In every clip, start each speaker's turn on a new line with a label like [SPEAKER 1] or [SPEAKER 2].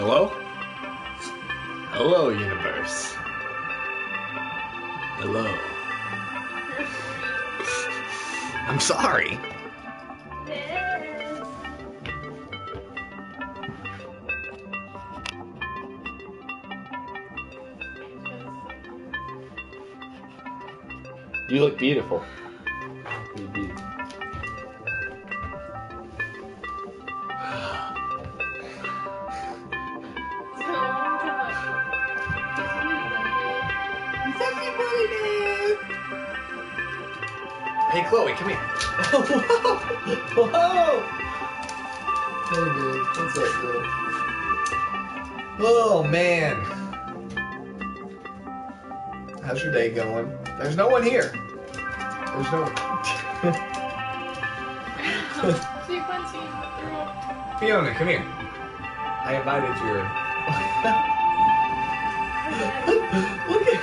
[SPEAKER 1] Hello? Hello, universe. Hello. I'm sorry. You look beautiful. You do. Hey, Chloe, come here.
[SPEAKER 2] Whoa! Whoa! Hey, dude. What's up, dude? Oh, man. How's your day going? There's no one here. There's no one. Fiona, come here. I invited your... Look at...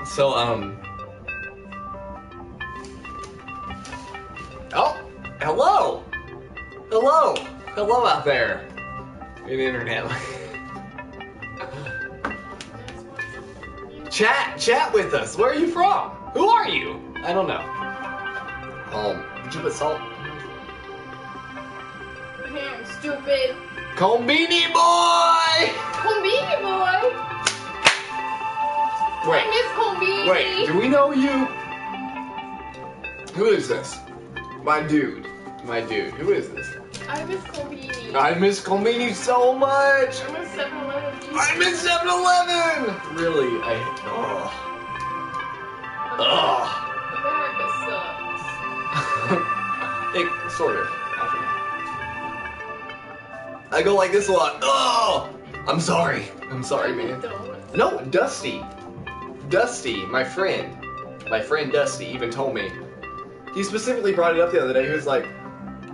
[SPEAKER 1] So, Oh! Hello! Hello! Hello out there! In the internet. Chat with us! Where are you from? Who are you? I don't know. Did you put salt?
[SPEAKER 3] Damn, stupid.
[SPEAKER 1] Combini boy!
[SPEAKER 3] Combini boy?
[SPEAKER 1] Wait.
[SPEAKER 3] I miss Combini.
[SPEAKER 1] Wait, do we know you? Who is this? My dude. My dude. Who is this?
[SPEAKER 3] I miss Combini.
[SPEAKER 1] I miss Combini so much!
[SPEAKER 3] I miss 7-Eleven.
[SPEAKER 1] I miss 7-Eleven! Really,
[SPEAKER 3] America sucks.
[SPEAKER 1] It, sort of. I go like this a lot. Oh! I'm sorry. I'm sorry, man.
[SPEAKER 3] Don't.
[SPEAKER 1] No, Dusty. Dusty, my friend Dusty even told me. He specifically brought it up the other day. He was like,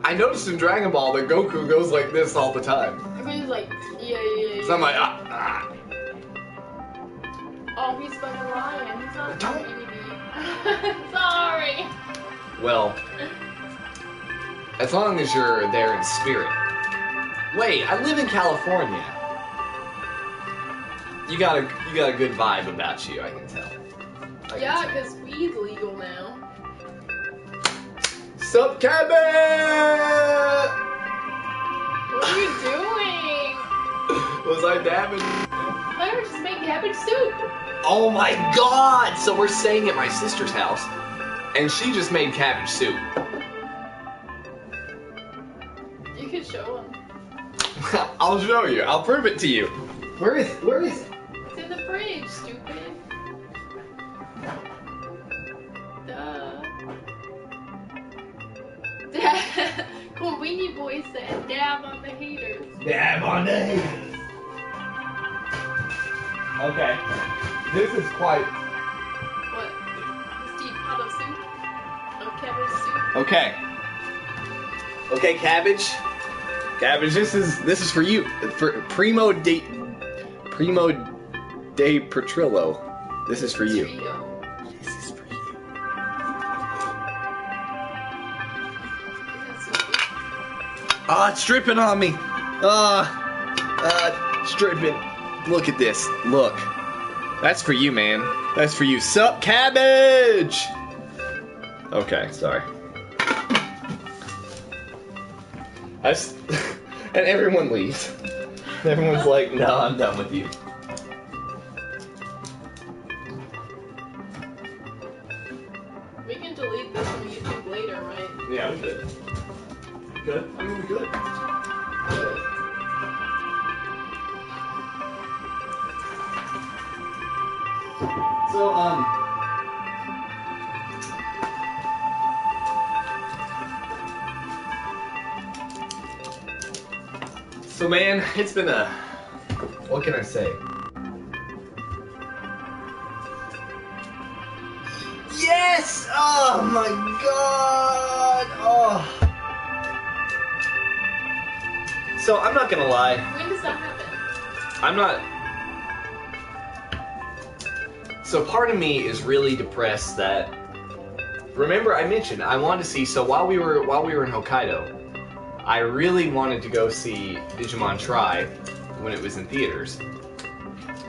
[SPEAKER 1] I noticed in Dragon Ball that Goku goes like this all the time.
[SPEAKER 3] Everybody's like, yeah.
[SPEAKER 1] So I'm like,
[SPEAKER 3] Oh, he's fucking lying. He's not
[SPEAKER 1] Don't.
[SPEAKER 3] Combini. Sorry.
[SPEAKER 1] Well, as long as you're there in spirit. Wait, I live in California. You got a good vibe about you, I can tell.
[SPEAKER 3] Yeah, because weed's legal now.
[SPEAKER 1] Sup, Cabot?
[SPEAKER 3] What are you doing?
[SPEAKER 1] Was I dabbing?
[SPEAKER 3] I was just making cabbage soup.
[SPEAKER 1] Oh my god! So we're staying at my sister's house, and she just made cabbage soup.
[SPEAKER 3] You could show him.
[SPEAKER 1] I'll show you. I'll prove it to you. Where is it?
[SPEAKER 3] It's in the fridge, stupid. Duh. Combini boy said, dab on the haters.
[SPEAKER 1] Dab on the haters. Okay. This is quite...
[SPEAKER 3] What? Steve pot of soup? Of cabbage soup?
[SPEAKER 1] Okay. Okay, Cabbage. Cabbage, this is for you. For Primo de Petrillo. This is for you.
[SPEAKER 3] Trio.
[SPEAKER 1] This is for you.
[SPEAKER 3] That's so good.
[SPEAKER 1] Ah, it's dripping on me. It's dripping. Look at this. Look. That's for you, man. That's for you. Sup, Cabbage? Okay, sorry. And everyone leaves. Everyone's like, no, I'm done with you.
[SPEAKER 3] We can delete this on YouTube later, right?
[SPEAKER 1] Yeah, we good. Good? I mean, we good. Good. So, So, man, it's been a... What can I say? Yes! Oh, my God! Oh. So, I'm not gonna lie.
[SPEAKER 3] When does that happen?
[SPEAKER 1] I'm not... So part of me is really depressed that remember I mentioned I wanted to see. So while we were in Hokkaido, I really wanted to go see Digimon Tri when it was in theaters,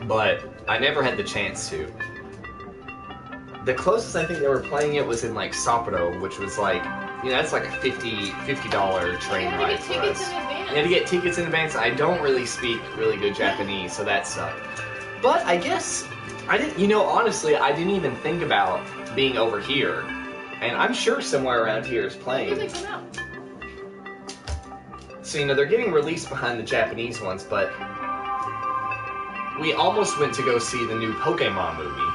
[SPEAKER 1] but I never had the chance to. The closest I think they were playing it was in like Sapporo, which was like, that's like a $50 train
[SPEAKER 3] You had to
[SPEAKER 1] ride
[SPEAKER 3] get
[SPEAKER 1] for
[SPEAKER 3] tickets
[SPEAKER 1] us.
[SPEAKER 3] in advance.
[SPEAKER 1] You had to get tickets in advance. I don't really speak really good Japanese, so that sucked. But I guess I didn't. Honestly, I didn't even think about being over here, and I'm sure somewhere around here is
[SPEAKER 3] When do they
[SPEAKER 1] playing.
[SPEAKER 3] come out?
[SPEAKER 1] So they're getting released behind the Japanese ones, but we almost went to go see the new Pokemon movie,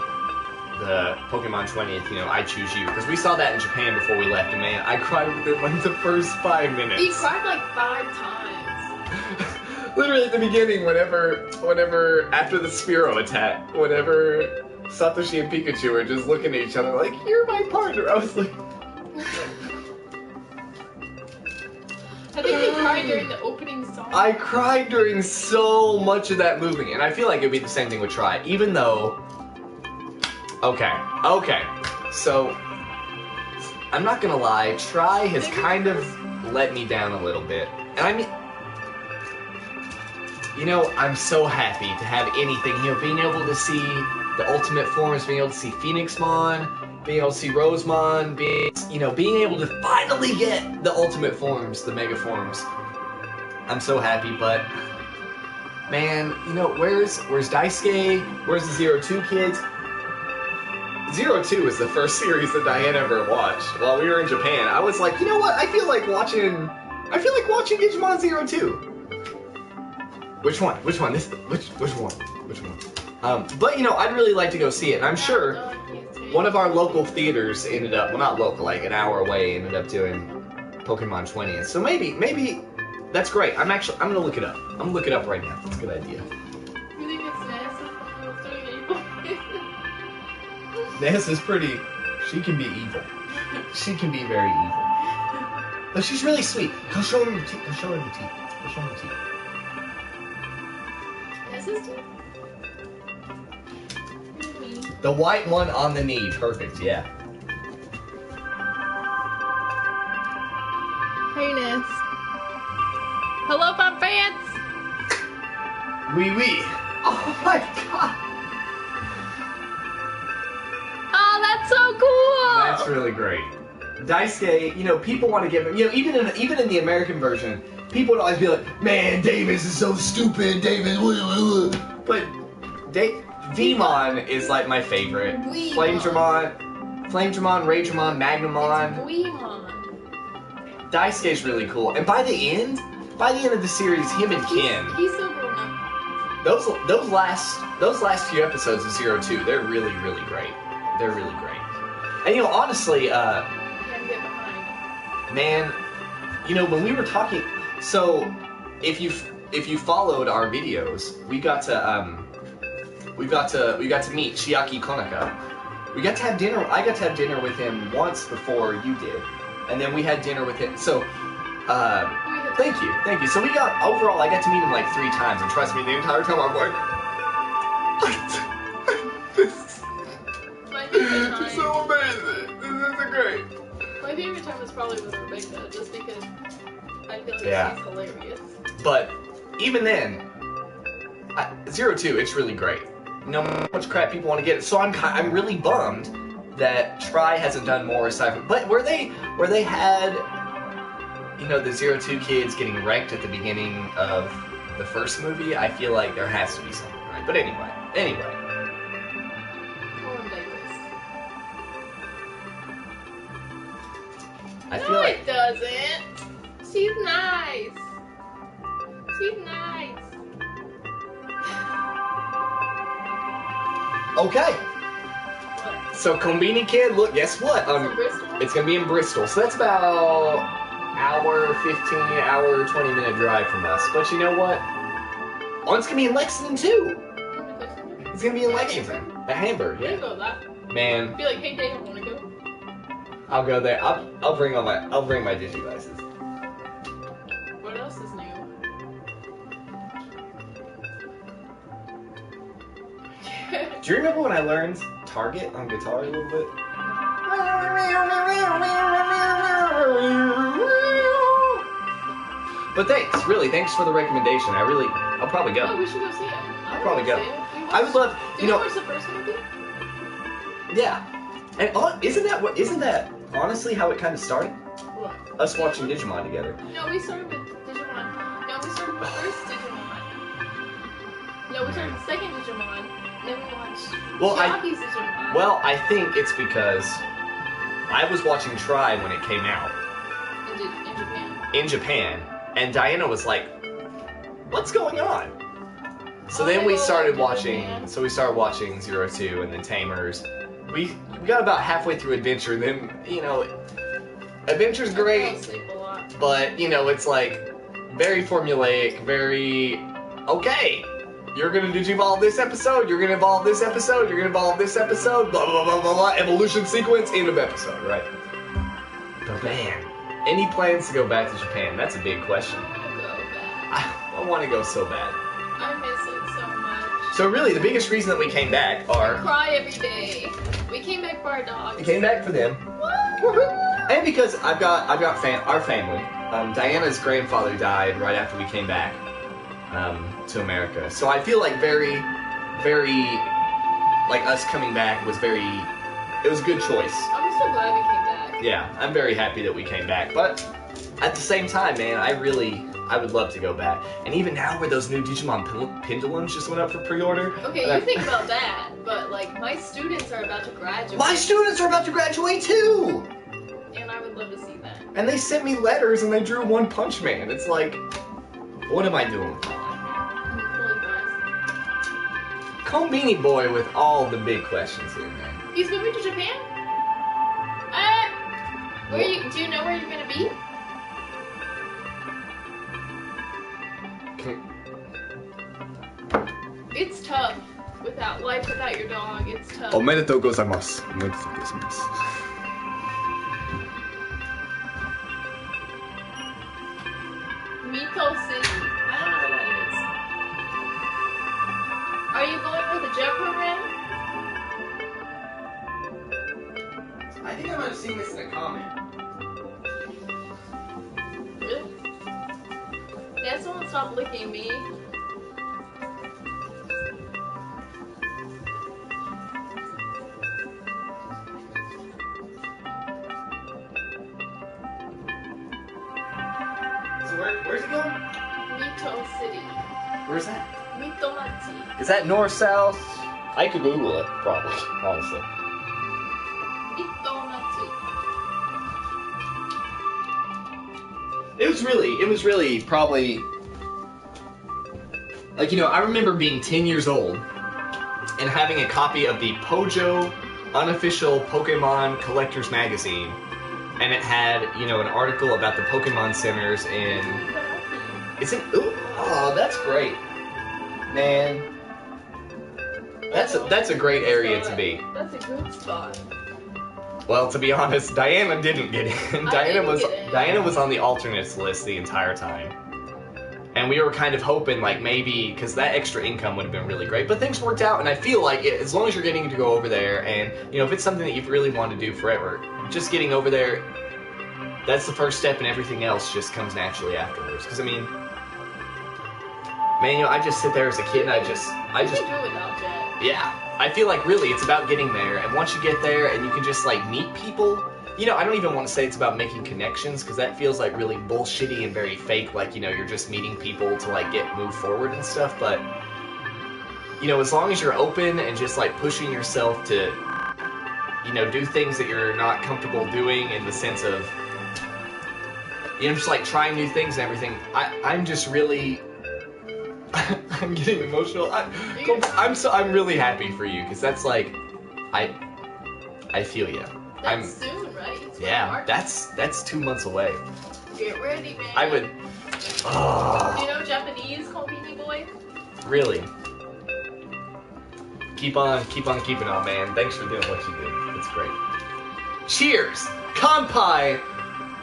[SPEAKER 1] the Pokemon 20th. I Choose You, because we saw that in Japan before we left, and man, I cried within like the first 5 minutes.
[SPEAKER 3] He cried like 5 times.
[SPEAKER 1] Literally at the beginning, whenever after the Spearow attack, whenever Satoshi and Pikachu were just looking at each other like, "You're my partner," I was like,
[SPEAKER 3] I think he cried during the opening song.
[SPEAKER 1] I cried during so much of that movie, and I feel like it'd be the same thing with Tri, even though. Okay, so I'm not gonna lie, Tri has kind of let me down a little bit, and I mean. I'm so happy to have anything, being able to see the ultimate forms, being able to see Phoenixmon, being able to see Rosemon, being able to finally get the ultimate forms, the mega forms. I'm so happy, but man, where's Daisuke? Where's the 02 kids? 02 was the first series that Diane ever watched while we were in Japan. I was like, you know what? I feel like watching Digimon 02. Which one? Which one? Which one? But I'd really like to go see it, and I'm sure one of our local theaters ended up, well, not local, like an hour away, ended up doing Pokemon 20. So maybe that's great. I'm gonna look it up. I'm gonna look it up right now. That's a good idea.
[SPEAKER 3] You think it's NASA?
[SPEAKER 2] Ness is pretty. She can be evil. She can be very evil. But she's really sweet. Go show her your teeth. Go show her your teeth. Go show her your teeth. The white one on the knee. Perfect, yeah.
[SPEAKER 3] Hey, Ness. Hello, Fun Fans!
[SPEAKER 2] Wee wee.
[SPEAKER 1] Oh my god!
[SPEAKER 3] Oh, that's so cool!
[SPEAKER 1] That's really great. Daisuke, people want to give him, even in the American version, people would always be like, "Man, Davis is so stupid, Davis." But Vmon is like my favorite.
[SPEAKER 3] Weemon.
[SPEAKER 1] Flamedramon, Raydramon, Magnamon.
[SPEAKER 3] Weemon.
[SPEAKER 1] Daisuke's really cool. And by the end of the series, him and Ken,
[SPEAKER 3] He's so grown up.
[SPEAKER 1] those last few episodes of 02, they're really, really great. They're really great. And honestly,
[SPEAKER 3] Can't get behind.
[SPEAKER 1] man, when we were talking, so if you followed our videos, we got to meet Chiaki Konaka. We got to have dinner. I got to have dinner with him once before you did, and then we had dinner with him. So, thank you. So overall, I got to meet him like 3 times, and trust me, the entire time I'm like,
[SPEAKER 3] My favorite time.
[SPEAKER 1] so amazing. This is great.
[SPEAKER 3] My favorite time was probably with Rebecca, just because I feel like
[SPEAKER 1] Yeah.
[SPEAKER 3] she's hilarious.
[SPEAKER 1] But even then, 02, it's really great. No matter how much crap people want to get, so I'm really bummed that Tri hasn't done more aside from. But where they had, the 02 kids getting wrecked at the beginning of the first movie, I feel like there has to be something, right? But anyway.
[SPEAKER 3] Poor Davis.
[SPEAKER 1] I feel
[SPEAKER 3] No,
[SPEAKER 1] like
[SPEAKER 3] it doesn't. She's nice. She's nice.
[SPEAKER 1] okay.
[SPEAKER 3] What?
[SPEAKER 1] So Konbini Kid, look, guess what?
[SPEAKER 3] From Bristol?
[SPEAKER 1] It's gonna be in Bristol, so that's about hour 15, hour 20-minute drive from us. But you know what? Oh, it's gonna be in Lexington too. It's gonna be in Lexington, at Hamburg.
[SPEAKER 3] We
[SPEAKER 1] Yeah.
[SPEAKER 3] can go that.
[SPEAKER 1] Man,
[SPEAKER 3] Be like, hey, Dave, I want to go.
[SPEAKER 1] I'll go there. I'll bring my Digivices.
[SPEAKER 3] What else is new?
[SPEAKER 1] Do you remember when I learned Target on guitar a little bit? But thanks, really, thanks for the recommendation. I'll probably
[SPEAKER 3] Oh,
[SPEAKER 1] go.
[SPEAKER 3] we should go see it.
[SPEAKER 1] I'll probably go. I would love,
[SPEAKER 3] Did
[SPEAKER 1] you
[SPEAKER 3] we
[SPEAKER 1] know,
[SPEAKER 3] watch the first movie?
[SPEAKER 1] yeah. And isn't that honestly how it kind of started?
[SPEAKER 3] What?
[SPEAKER 1] Us watching Digimon together.
[SPEAKER 3] No, we started with Digimon. No, we started with the first Digimon. No, we started with the second Digimon. And then we watched Chiaki's Digimon.
[SPEAKER 1] Well, I think it's because I was watching Try when it came out
[SPEAKER 3] in Japan.
[SPEAKER 1] in Japan, and Diana was like, "What's going on?" So
[SPEAKER 3] Oh,
[SPEAKER 1] then
[SPEAKER 3] they
[SPEAKER 1] we
[SPEAKER 3] go
[SPEAKER 1] started
[SPEAKER 3] to
[SPEAKER 1] watching.
[SPEAKER 3] Japan.
[SPEAKER 1] So we started watching 02 and then Tamers. We got about halfway through Adventure. Then Adventure's
[SPEAKER 3] I fell
[SPEAKER 1] great,
[SPEAKER 3] asleep a lot.
[SPEAKER 1] but it's like very formulaic, very okay. You're gonna digivolve this episode. You're gonna evolve this episode. You're gonna evolve this episode. Blah blah blah blah blah. Evolution sequence. End of episode. Right. But man, any plans to go back to Japan? That's a big question.
[SPEAKER 3] I want to go back.
[SPEAKER 1] I want to go so bad.
[SPEAKER 3] I miss it so much.
[SPEAKER 1] So really, the biggest reason that we came back are
[SPEAKER 3] Cry every day. We came back for our dogs.
[SPEAKER 1] we came back for them, and because I've got our family. Diana's grandfather died right after we came back to America, so I feel like very, very like us coming back was it was a good choice.
[SPEAKER 3] I'm so glad we came back.
[SPEAKER 1] Yeah, I'm very happy that we came back, but at the same time, man, I would love to go back. And even now, where those new Digimon Pendulums just went up for pre-order.
[SPEAKER 3] Okay,
[SPEAKER 1] and
[SPEAKER 3] you
[SPEAKER 1] I-
[SPEAKER 3] think about that, but like my students are about to graduate.
[SPEAKER 1] My students are about to graduate too!
[SPEAKER 3] And I would love to see that.
[SPEAKER 1] And they sent me letters and they drew One Punch Man. It's like, what am I doing with my life?
[SPEAKER 3] I'm really blessed.
[SPEAKER 1] Konbini Boy with all the big questions here, man.
[SPEAKER 3] He's moving to Japan? Do you know where you're gonna be? It's tough without your dog. It's tough.
[SPEAKER 1] Omedetou gozaimasu. Omedetou gozaimasu.
[SPEAKER 3] Mito City. I don't know where that is. Are you going with the jet program?
[SPEAKER 1] I think I might have seen this in a comment.
[SPEAKER 3] Really? Yeah, someone stop licking me.
[SPEAKER 1] So where's it going?
[SPEAKER 3] Mito City.
[SPEAKER 1] Where's that?
[SPEAKER 3] Mitomachi.
[SPEAKER 1] Is that north, south? I could Google it, probably, honestly.
[SPEAKER 3] Mitomachi.
[SPEAKER 1] It was really probably, like, I remember being 10 years old and having a copy of the Pojo unofficial Pokemon Collector's Magazine, and it had, an article about the Pokemon centers in, oh, that's great. Man. That's a great area to be.
[SPEAKER 3] That's a good spot.
[SPEAKER 1] Well, to be honest, Diana didn't get in. Diana
[SPEAKER 3] get in.
[SPEAKER 1] was on the alternates list the entire time. And we were kind of hoping, like, maybe, because that extra income would have been really great. But things worked out, and I feel like as long as you're getting to go over there, and, if it's something that you've really wanted to do forever, just getting over there, that's the first step, and everything else just comes naturally afterwards. Because, man, I just sit there as a kid, and I just...
[SPEAKER 3] You can do it without Jet.
[SPEAKER 1] Yeah, I feel like really it's about getting there, and once you get there and you can just like meet people, I don't even want to say it's about making connections, because that feels like really bullshitty and very fake, like, you're just meeting people to like move forward and stuff, but, as long as you're open and just like pushing yourself to, do things that you're not comfortable doing in the sense of, just like trying new things and everything, I'm just really... I'm getting emotional. I'm really happy for you, because that's like, I feel you.
[SPEAKER 3] That's soon, right? It's
[SPEAKER 1] Yeah,
[SPEAKER 3] March.
[SPEAKER 1] that's 2 months away.
[SPEAKER 3] Get ready, man.
[SPEAKER 1] I would.
[SPEAKER 3] Do
[SPEAKER 1] Oh,
[SPEAKER 3] you know Japanese, Konbini Boy?
[SPEAKER 1] really. Keep on keeping on, man. Thanks for doing what you did. It's great. Cheers, Kanpai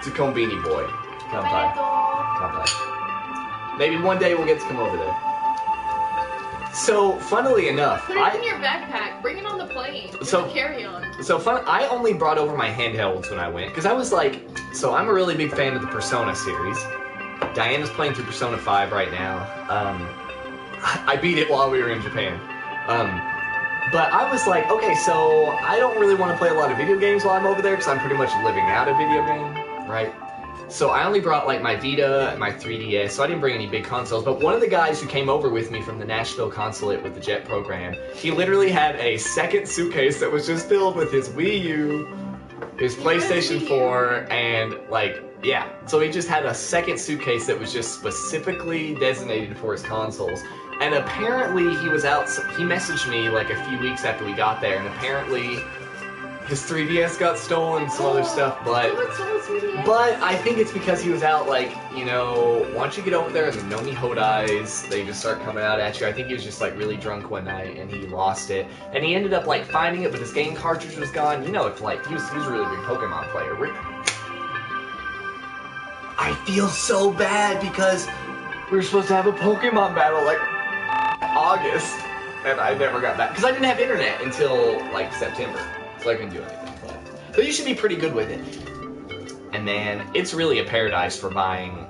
[SPEAKER 1] to Konbini Boy. Kanpai.
[SPEAKER 3] Arigato.
[SPEAKER 1] Kanpai. Maybe one day we'll get to come over there. So, funnily enough,
[SPEAKER 3] Put it in your backpack. Bring it on the plane.
[SPEAKER 1] So-
[SPEAKER 3] Carry on.
[SPEAKER 1] I only brought over my handhelds when I went, because I was like, so I'm a really big fan of the Persona series. Diana's playing through Persona 5 right now. I beat it while we were in Japan. But I was like, okay, so I don't really want to play a lot of video games while I'm over there, because I'm pretty much living out a video game, right? So I only brought like my Vita and my 3DS, so I didn't bring any big consoles. But one of the guys who came over with me from the Nashville consulate with the JET program, he literally had a second suitcase that was just filled with his Wii U, his PlayStation 4, and like, yeah. So he just had a second suitcase that was just specifically designated for his consoles. And apparently he was out, he messaged me like a few weeks after we got there, and apparently his 3DS got stolen and some other stuff, but I think it's because he was out, like, you know, once you get over there and the Nomi Hodais, they just start coming out at you. I think he was just, like, really drunk one night and he lost it. And he ended up, like, finding it, but his game cartridge was gone. You know, it's like, he was a really big Pokemon player. I feel so bad because we were supposed to have a Pokemon battle, like, August, and I never got back. Because I didn't have internet until, like, September. So I couldn't do anything. But you should be pretty good with it. And then it's really a paradise for buying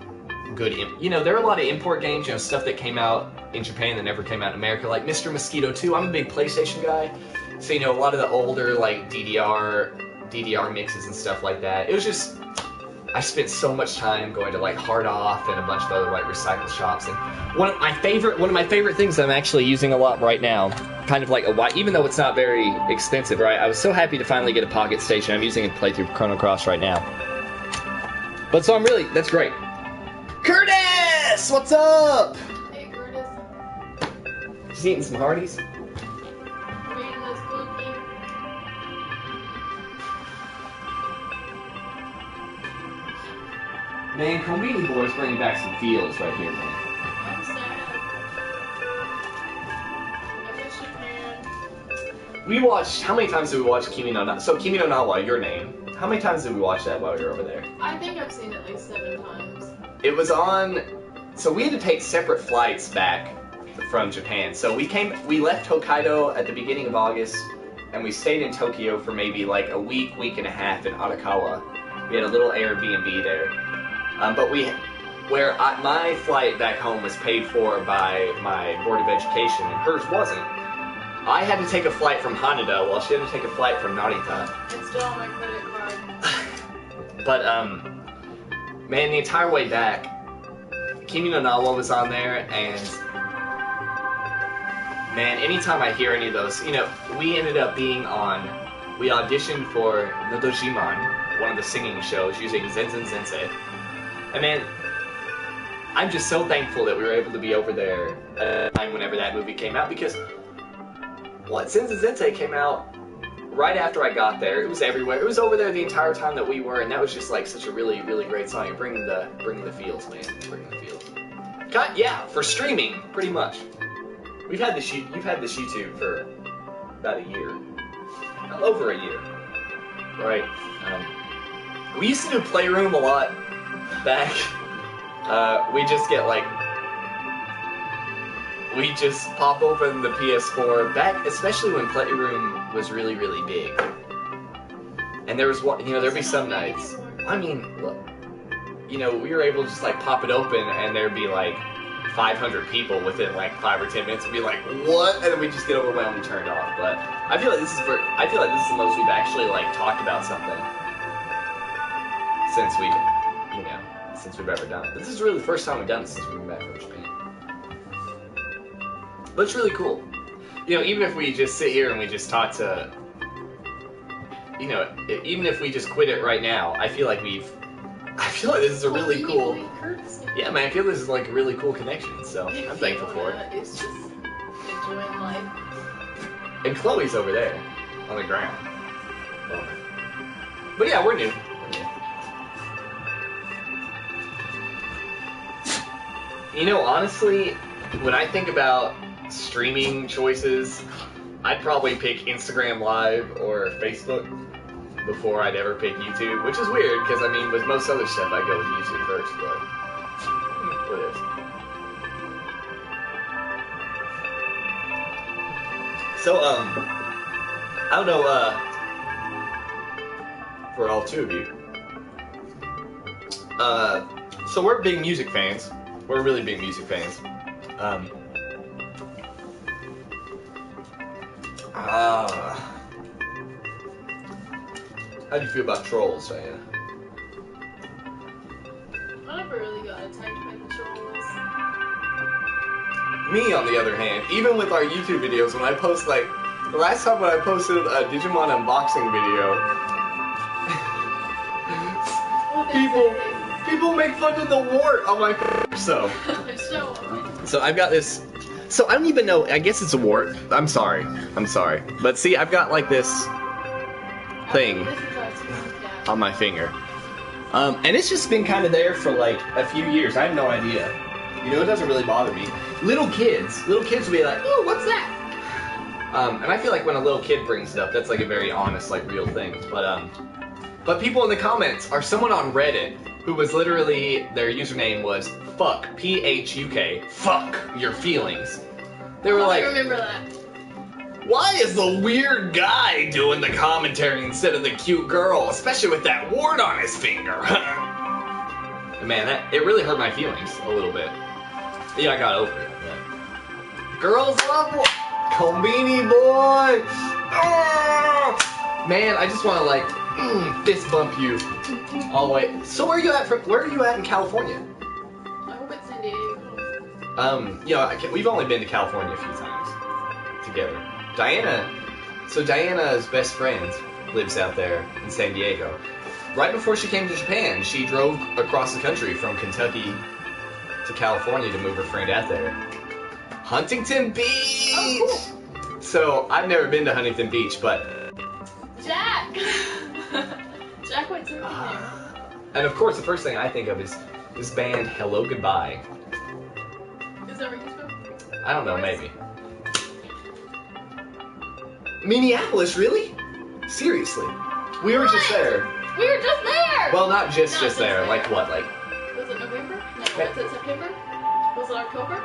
[SPEAKER 1] good. You know, there are a lot of import games. You know, stuff that came out in Japan that never came out in America, like Mr. Mosquito 2. I'm a big PlayStation guy, so you know a lot of the older like DDR mixes and stuff like that. It was just. I spent so much time going to like Hard Off and a bunch of other like recycle shops, and one of my favorite things that I'm actually using a lot right now, kind of like even though it's not very expensive, right? I was so happy to finally get a Pocket Station. I'm using it to play through Chrono Cross right now. But so that's great. Curtis, what's up?
[SPEAKER 3] Hey, Curtis.
[SPEAKER 1] Just eating some Hardee's.
[SPEAKER 3] Reading this cookie.
[SPEAKER 1] Man, Conveni Boy's bringing back some feels right here, man.
[SPEAKER 3] I'm sad. I miss Japan.
[SPEAKER 1] We watched, how many times did we watch Kimi no Na? So Kimi no Na wa, Your Name. How many times did we watch that while we were over there?
[SPEAKER 3] I think I've seen it like 7 times.
[SPEAKER 1] It was on, so we had to take separate flights back from Japan. So we left Hokkaido at the beginning of August, and we stayed in Tokyo for maybe like a week and a half in Arakawa. We had a little Airbnb there. But my flight back home was paid for by my Board of Education, and hers wasn't. I had to take a flight from Haneda, while she had to take a flight from Narita.
[SPEAKER 3] It's still on my credit card.
[SPEAKER 1] But, man, the entire way back, Kimi no Na wa was on there, and, man, anytime I hear any of those, you know, we ended up we auditioned for Nodojiman, one of the singing shows, using Zenzen Sensei. And man, I'm just so thankful that we were able to be over there at a time whenever that movie came out, because Zenzen Sensei came out right after I got there. It was everywhere. It was over there the entire time that we were, and that was just like such a really, really great song. You're bringing the feels, man. Bringing the feels. Yeah, for streaming, pretty much. You've had this YouTube for about a year, over a year, right? We used to do Playroom a lot back. We just pop open the PS4 back, especially when Playroom was really, really big. And there was one, you know, there'd be some nights. I mean, look, you know, we were able to just like pop it open, and there'd be like 500 people within like 5 or 10 minutes, and be like, what? And then we just get overwhelmed and turn it off. But I feel like this is the most we've actually like talked about something since we've ever done it. This is really the first time we've done this since we've been back from Japan. But it's really cool. You know, even if we just sit here and we just talk to, you know, even if we just quit it right now, I feel like this is a really cool. Yeah, man, I feel this is like a really cool connection, so I'm thankful for it.
[SPEAKER 3] It's just enjoying life.
[SPEAKER 1] And Chloe's over there, on the ground. But yeah, we're new. You know, honestly, when I think about streaming choices, I'd probably pick Instagram Live or Facebook before I'd ever pick YouTube, which is weird, because, I mean, with most other stuff, I go with YouTube first, but what is? So, I don't know, for all two of you. So we're big music fans. We're really big music fans. How do you feel about Trolls, Diana?
[SPEAKER 3] I never really got attacked by the trolls.
[SPEAKER 1] Me, on the other hand, even with our YouTube videos, when I post, like, the last time when I posted a Digimon unboxing video, people make fun of the wart on my so. So I've got this. So I don't even know. I guess it's a wart. I'm sorry. But see, I've got like this thing on my finger, and it's just been kind of there for like a few years. I have no idea. You know, it doesn't really bother me. Little kids will be like, "Oh, what's that?" And I feel like when a little kid brings it up, that's like a very honest, like real thing. But people in the comments are someone on Reddit who was literally, their username was fuck, P-H-U-K, fuck your feelings. They were like,
[SPEAKER 3] I remember that.
[SPEAKER 1] why is the weird guy doing the commentary instead of the cute girl, especially with that wart on his finger? And man, it really hurt my feelings a little bit. Yeah, I got over it. Yeah. Girls love Kombini boy! Oh! Man, I just want to like fist bump you all the way. So where are you at in California?
[SPEAKER 3] I hope it's San Diego.
[SPEAKER 1] You know, we've only been to California a few times together. Diana's best friend lives out there in San Diego. Right before she came to Japan, she drove across the country from Kentucky to California to move her friend out there. Huntington Beach!
[SPEAKER 3] Oh, cool.
[SPEAKER 1] So, I've never been to Huntington Beach, but...
[SPEAKER 3] Jack! Jack went surfing there.
[SPEAKER 1] And of course, the first thing I think of is this band, Hello Goodbye.
[SPEAKER 3] Is that where you from?
[SPEAKER 1] I don't know, maybe. Minneapolis, really? Seriously? We were just there.
[SPEAKER 3] We were just there!
[SPEAKER 1] Well, not just there. Like what? Like...
[SPEAKER 3] Was it November? No, was it September? Was it October?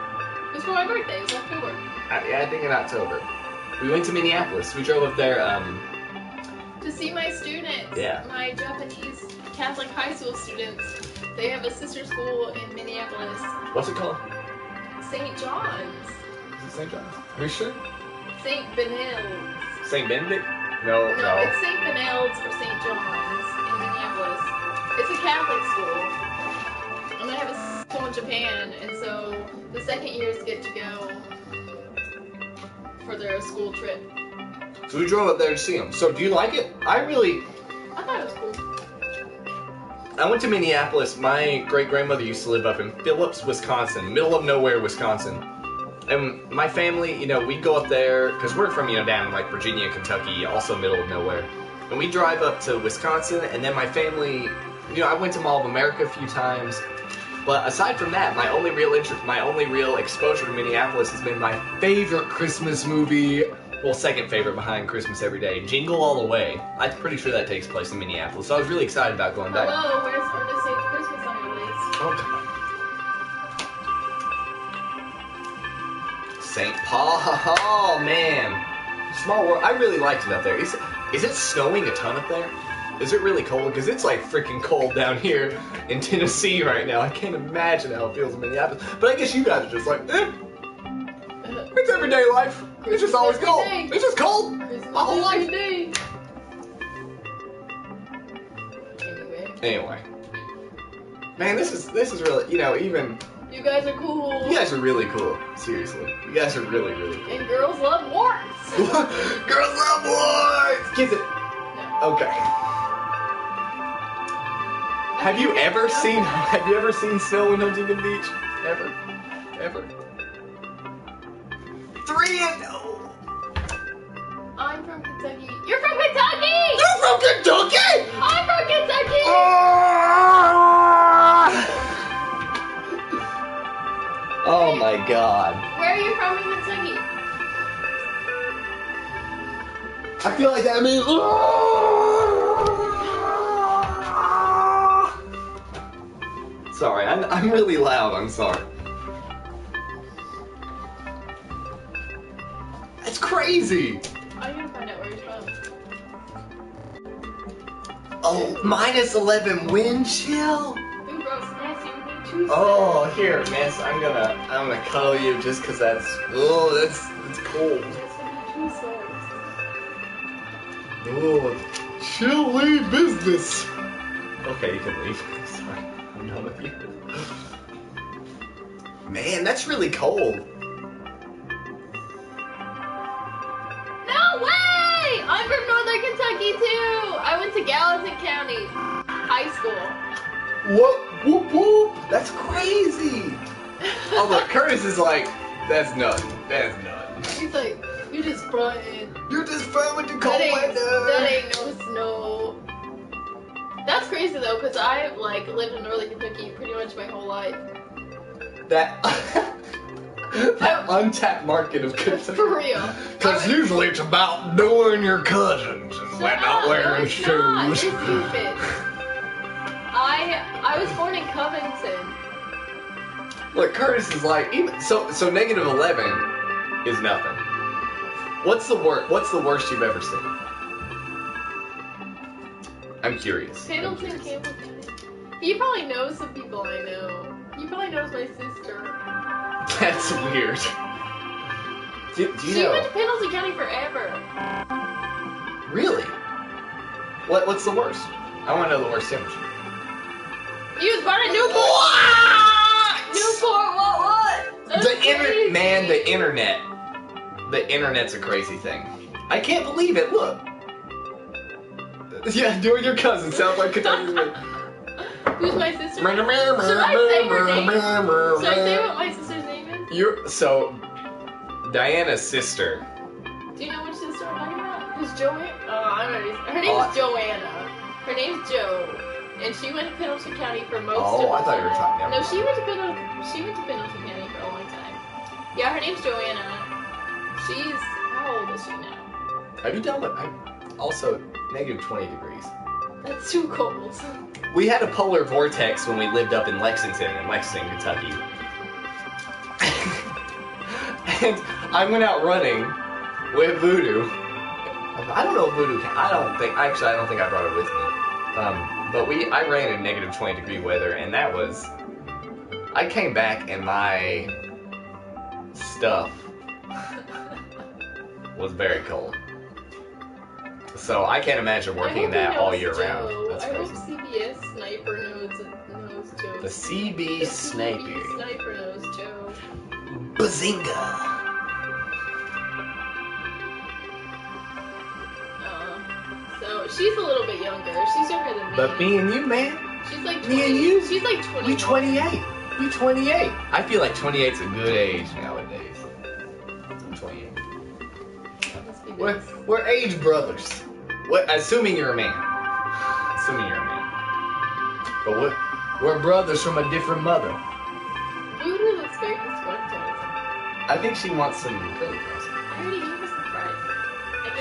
[SPEAKER 3] It was for my birthday. It was October.
[SPEAKER 1] I think in October. We went to Minneapolis. We drove up there,
[SPEAKER 3] to see my students.
[SPEAKER 1] Yeah.
[SPEAKER 3] My Japanese Catholic high school students. They have a sister school in Minneapolis.
[SPEAKER 1] What's it called?
[SPEAKER 3] St. John's.
[SPEAKER 1] Is it St. John's? Are you sure?
[SPEAKER 3] St. Benilde.
[SPEAKER 1] St. Benedict? No.
[SPEAKER 3] No, it's St. Benilde's or St. John's in Minneapolis. It's a Catholic school. And they have a school in Japan, and so the second years get to go for their school trip.
[SPEAKER 1] So we drove up there to see them. So do you like it?
[SPEAKER 3] I thought it was cool.
[SPEAKER 1] I went to Minneapolis. My great-grandmother used to live up in Phillips, Wisconsin, middle of nowhere, Wisconsin. And my family, you know, we'd go up there, because we're from, you know, down in like Virginia, Kentucky, also middle of nowhere. And we'd drive up to Wisconsin, and then my family, you know, I went to Mall of America a few times. But aside from that, my only real exposure to Minneapolis has been my favorite Christmas movie. Well, second favorite behind Christmas Every Day, Jingle All the Way. I'm pretty sure that takes place in Minneapolis, so I was really excited about going back.
[SPEAKER 3] Hello, where's Ernest Saves Christmas on your list?
[SPEAKER 1] Oh, God. St. Paul, oh man. Small world, I really liked it up there. Is it snowing a ton up there? Is it really cold? Because it's like freaking cold down here in Tennessee right now. I can't imagine how it feels in Minneapolis. But I guess you guys are just like, it's everyday life. It's just always cold. It's just cold. My whole life. Anyway. Man, this is really, you know, even...
[SPEAKER 3] You guys are cool.
[SPEAKER 1] You guys are really cool. Seriously. You guys are really, really cool.
[SPEAKER 3] And girls love warts.
[SPEAKER 1] Girls love warts! Kiss it.
[SPEAKER 3] No.
[SPEAKER 1] Okay. Have you ever seen snow in Huntington Beach? Ever? 3 and... Oh.
[SPEAKER 3] I'm from Kentucky. You're from Kentucky!
[SPEAKER 1] You're from Kentucky?
[SPEAKER 3] I'm from Kentucky!
[SPEAKER 1] Oh my God.
[SPEAKER 3] Where are you from in Kentucky?
[SPEAKER 1] I feel like that means... Sorry, I'm really loud, I'm sorry. That's crazy.
[SPEAKER 3] I gotta find out where he's from.
[SPEAKER 1] Oh, -11 wind chill.
[SPEAKER 3] Ooh, bro, Smash, you need 2
[SPEAKER 1] Oh, here, miss. I'm gonna cuddle you just 'cause that's cold. Oh, chilly business. Okay, you can leave. Sorry, I'm done with you. Man, that's really cold.
[SPEAKER 3] No way! I'm from Northern Kentucky too. I went to Gallatin County High School.
[SPEAKER 1] What? Whoop whoop! That's crazy. Oh look, Curtis is like, that's nothing. That's nothing.
[SPEAKER 3] He's like, you just frontin'.
[SPEAKER 1] You're just fun with the cold
[SPEAKER 3] That
[SPEAKER 1] weather.
[SPEAKER 3] ain't no snow. That's crazy though, cause I like lived in Northern Kentucky pretty much my whole life.
[SPEAKER 1] That untapped market of Kentucky.
[SPEAKER 3] For real.
[SPEAKER 1] Because usually it's about doing your cousins and
[SPEAKER 3] Shut
[SPEAKER 1] not
[SPEAKER 3] up,
[SPEAKER 1] wearing
[SPEAKER 3] no, it's not. You're
[SPEAKER 1] shoes.
[SPEAKER 3] stupid. I was born in Covington.
[SPEAKER 1] Look, Curtis is like, even so -11 is nothing. What's the worst you've ever seen? I'm curious.
[SPEAKER 3] Pendleton, Campbell. He probably knows some people I know. He probably knows my sister.
[SPEAKER 1] That's weird. Do you
[SPEAKER 3] She
[SPEAKER 1] know?
[SPEAKER 3] went to Pendleton County forever.
[SPEAKER 1] Really? What's the worst? I want to know the worst temperature.
[SPEAKER 3] He was born in Newport. Newport, what? That's
[SPEAKER 1] The
[SPEAKER 3] crazy.
[SPEAKER 1] internet. The internet's a crazy thing. I can't believe it. Look. Yeah, doing your cousin sounds like Kentucky.
[SPEAKER 3] Who's my sister? Should I say her name? Should I say what my sister's name is?
[SPEAKER 1] Diana's sister.
[SPEAKER 3] Do you know which sister I'm talking about? Who's Joanne? Her name's Joanna. Her name's Jo. And she went to Pendleton County for most of
[SPEAKER 1] Oh, I thought you were talking about.
[SPEAKER 3] No, she went to Pendleton County for a long time. Yeah, her name's Joanna. She's, how old is she now?
[SPEAKER 1] Have you done what? Also, -20 degrees.
[SPEAKER 3] That's too cold.
[SPEAKER 1] We had a polar vortex when we lived up in Lexington, Kentucky. And I went out running with Voodoo. I don't know if Voodoo can. I don't think I brought it with me. But I ran in -20 degree weather, and that was. I came back and my stuff was very cold. So I can't imagine working that all year round. That's
[SPEAKER 3] I hope
[SPEAKER 1] crazy.
[SPEAKER 3] CBS Sniper knows Joe.
[SPEAKER 1] The CB Sniper.
[SPEAKER 3] Sniper knows Joe.
[SPEAKER 1] Bazinga!
[SPEAKER 3] So she's a little bit younger. She's younger than me.
[SPEAKER 1] But me and you, man,
[SPEAKER 3] She's like 20.
[SPEAKER 1] me and you,
[SPEAKER 3] She's like 20.
[SPEAKER 1] we 28. We 28. I feel like 28's a good age nowadays. I'm 28.
[SPEAKER 3] That must be nice.
[SPEAKER 1] We're age brothers. Assuming you're a man. Assuming you're a man. But we're brothers from a different mother.
[SPEAKER 3] Voodoo looks very disgruntled.
[SPEAKER 1] I think she wants some curly girls.
[SPEAKER 3] I already gave her some fries.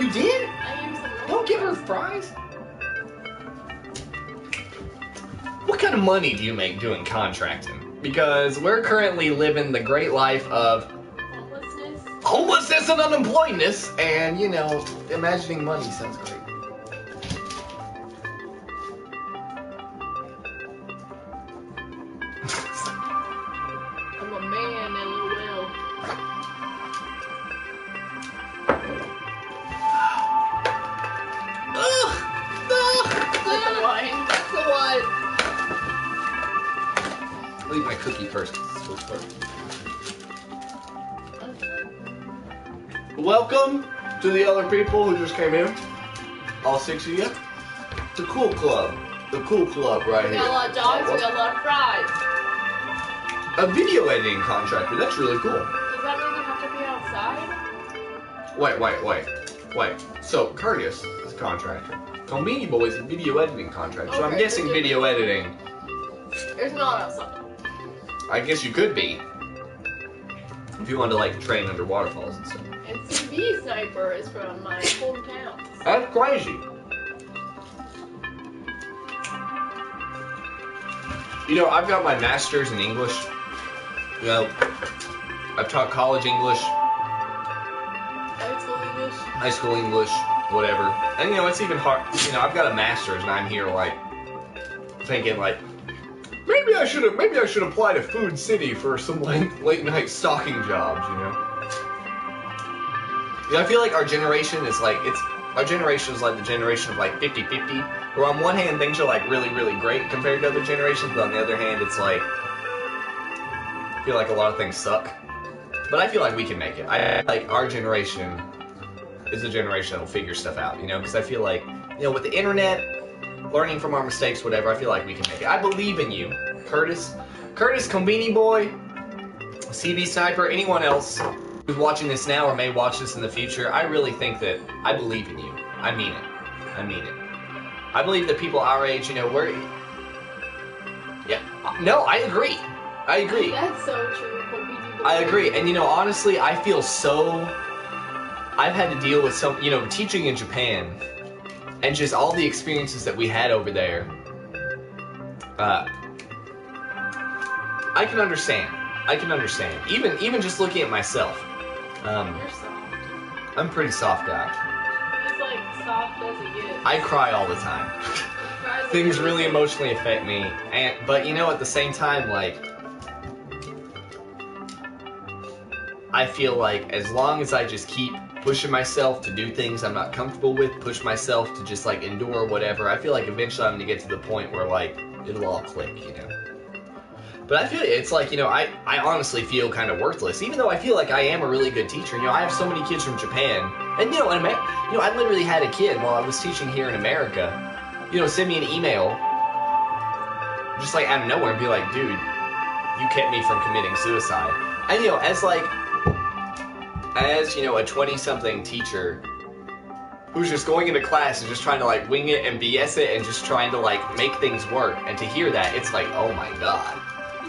[SPEAKER 1] You did?
[SPEAKER 3] I gave her some more
[SPEAKER 1] Don't give her
[SPEAKER 3] fries.
[SPEAKER 1] fries. What kind of money do you make doing contracting? Because we're currently living the great life of homelessness and unemployedness, and imagining money sounds great.
[SPEAKER 3] I'm a man, LOL. That's the wine. That's the wine.
[SPEAKER 1] Leave my cookie first. 'Cause it's supposed to start. Welcome to the other people who just came in. All 6 of you. The Cool Club. The Cool Club right
[SPEAKER 3] We
[SPEAKER 1] here.
[SPEAKER 3] got a lot of dogs, we got a lot of fries.
[SPEAKER 1] A video editing contractor. That's really cool.
[SPEAKER 3] Does that mean we have to be outside?
[SPEAKER 1] Wait. So, Curtis is a contractor. Conbini Boy is a video editing contractor. So I'm
[SPEAKER 3] Okay,
[SPEAKER 1] guessing video editing,
[SPEAKER 3] There's not outside.
[SPEAKER 1] I guess you could be. If you wanted to, train under waterfalls and stuff.
[SPEAKER 3] And CB Sniper is from my hometown.
[SPEAKER 1] That's crazy. I've got my master's in English. I've taught college English.
[SPEAKER 3] Private school English.
[SPEAKER 1] high school English, whatever. And you know, it's even hard. You know, I've got a master's, and I'm here like thinking like, maybe I should apply to Food City for some late night stocking jobs. You know. Yeah, I feel like our generation is like our generation is like the generation of like 50-50, where on one hand things are like really, really great compared to other generations, but on the other hand it's like I feel like a lot of things suck. But I feel like we can make it. I like our generation is the generation that'll figure stuff out, you know, because I feel like, you know, with the internet, learning from our mistakes, whatever, I feel like we can make it. I believe in you, Curtis. Curtis, Combini Boy, CB Sniper, anyone else who's watching this now or may watch this in the future, I really think that I believe in you. I mean it. I mean it. I believe that people our age, you know, yeah, no, I agree. I agree.
[SPEAKER 3] That's so true.
[SPEAKER 1] I agree. And, you know, honestly, I feel so... I've had to deal with some, you know, teaching in Japan and just all the experiences that we had over there. I can understand. I can understand. Even just looking at myself.
[SPEAKER 3] You're soft.
[SPEAKER 1] I'm a pretty soft guy.
[SPEAKER 3] He's like soft as it gets.
[SPEAKER 1] I cry all the time. Things really emotionally affect me. But, you know, at the same time, like... I feel like as long as I just keep pushing myself to do things I'm not comfortable with, push myself to just like endure whatever, I feel like eventually I'm gonna get to the point where like it'll all click, you know. But I feel it's like, you know, I honestly feel kind of worthless, even though I feel like I am a really good teacher. You know, I have so many kids from Japan, and you know, I literally had a kid while I was teaching here in America, you know, send me an email, just like out of nowhere, and be like, dude, you kept me from committing suicide. And you know, as you know, a 20-something teacher who's just going into class and just trying to like wing it and BS it and just trying to like make things work, and to hear that, it's like, oh my god.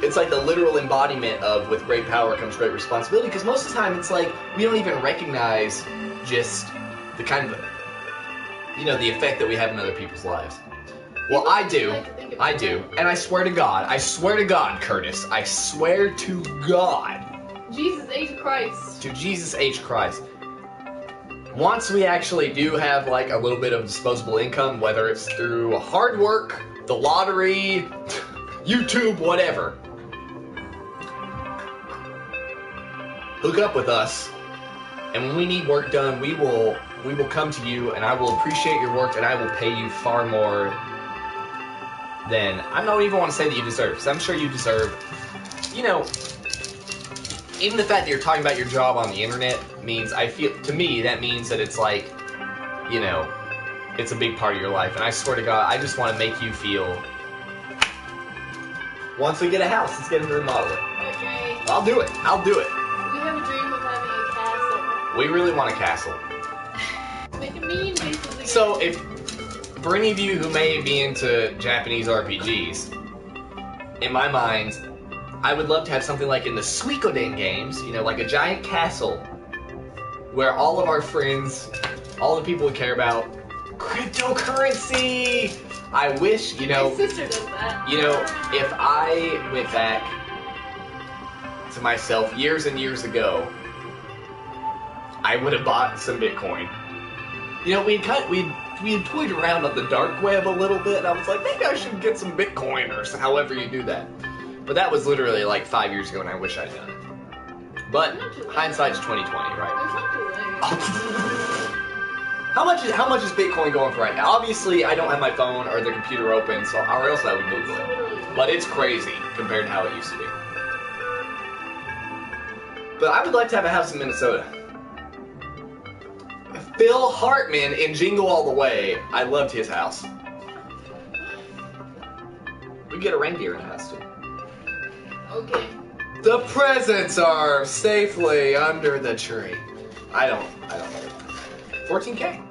[SPEAKER 1] It's like the literal embodiment of with great power comes great responsibility, because most of the time it's like we don't even recognize just the kind of, you know, the effect that we have in other people's lives. Well, I do, and I swear to God, Curtis, I swear to God,
[SPEAKER 3] Jesus H. Christ.
[SPEAKER 1] to Jesus H. Christ. Once we actually do have like a little bit of disposable income, whether it's through hard work, the lottery, YouTube, whatever, hook up with us, and when we need work done, we will come to you, and I will appreciate your work, and I will pay you far more than I don't even want to say that you deserve, because I'm sure you deserve, you know. Even the fact that you're talking about your job on the internet means, to me, that means that it's like, you know, it's a big part of your life. And I swear to God, I just want to make you feel, once we get a house, let's get into remodel it.
[SPEAKER 3] Okay.
[SPEAKER 1] I'll do it.
[SPEAKER 3] We have a dream of having a castle.
[SPEAKER 1] We really want a castle.
[SPEAKER 3] Make a mean faces again.
[SPEAKER 1] So, for any of you who may be into Japanese RPGs, in my mind, I would love to have something like in the Suikoden games, you know, like a giant castle where all of our friends, all the people we care about, cryptocurrency! I wish, you know,
[SPEAKER 3] my sister does that.
[SPEAKER 1] you know, if I went back to myself years and years ago, I would have bought some Bitcoin. You know, we had toyed around on the dark web a little bit, and I was like, maybe I should get some Bitcoin, or however you do that. But that was literally like 5 years ago, and I wish I'd done it. But hindsight's 2020, right?
[SPEAKER 3] It's not too late.
[SPEAKER 1] How much is Bitcoin going for right now? Obviously, I don't have my phone or the computer open, or else I would Google it. But it's crazy compared to how it used to be. But I would like to have a house in Minnesota. Phil Hartman in Jingle All the Way. I loved his house. We could get a reindeer in the house too.
[SPEAKER 3] Okay.
[SPEAKER 1] The presents are safely under the tree. I don't know. $14K.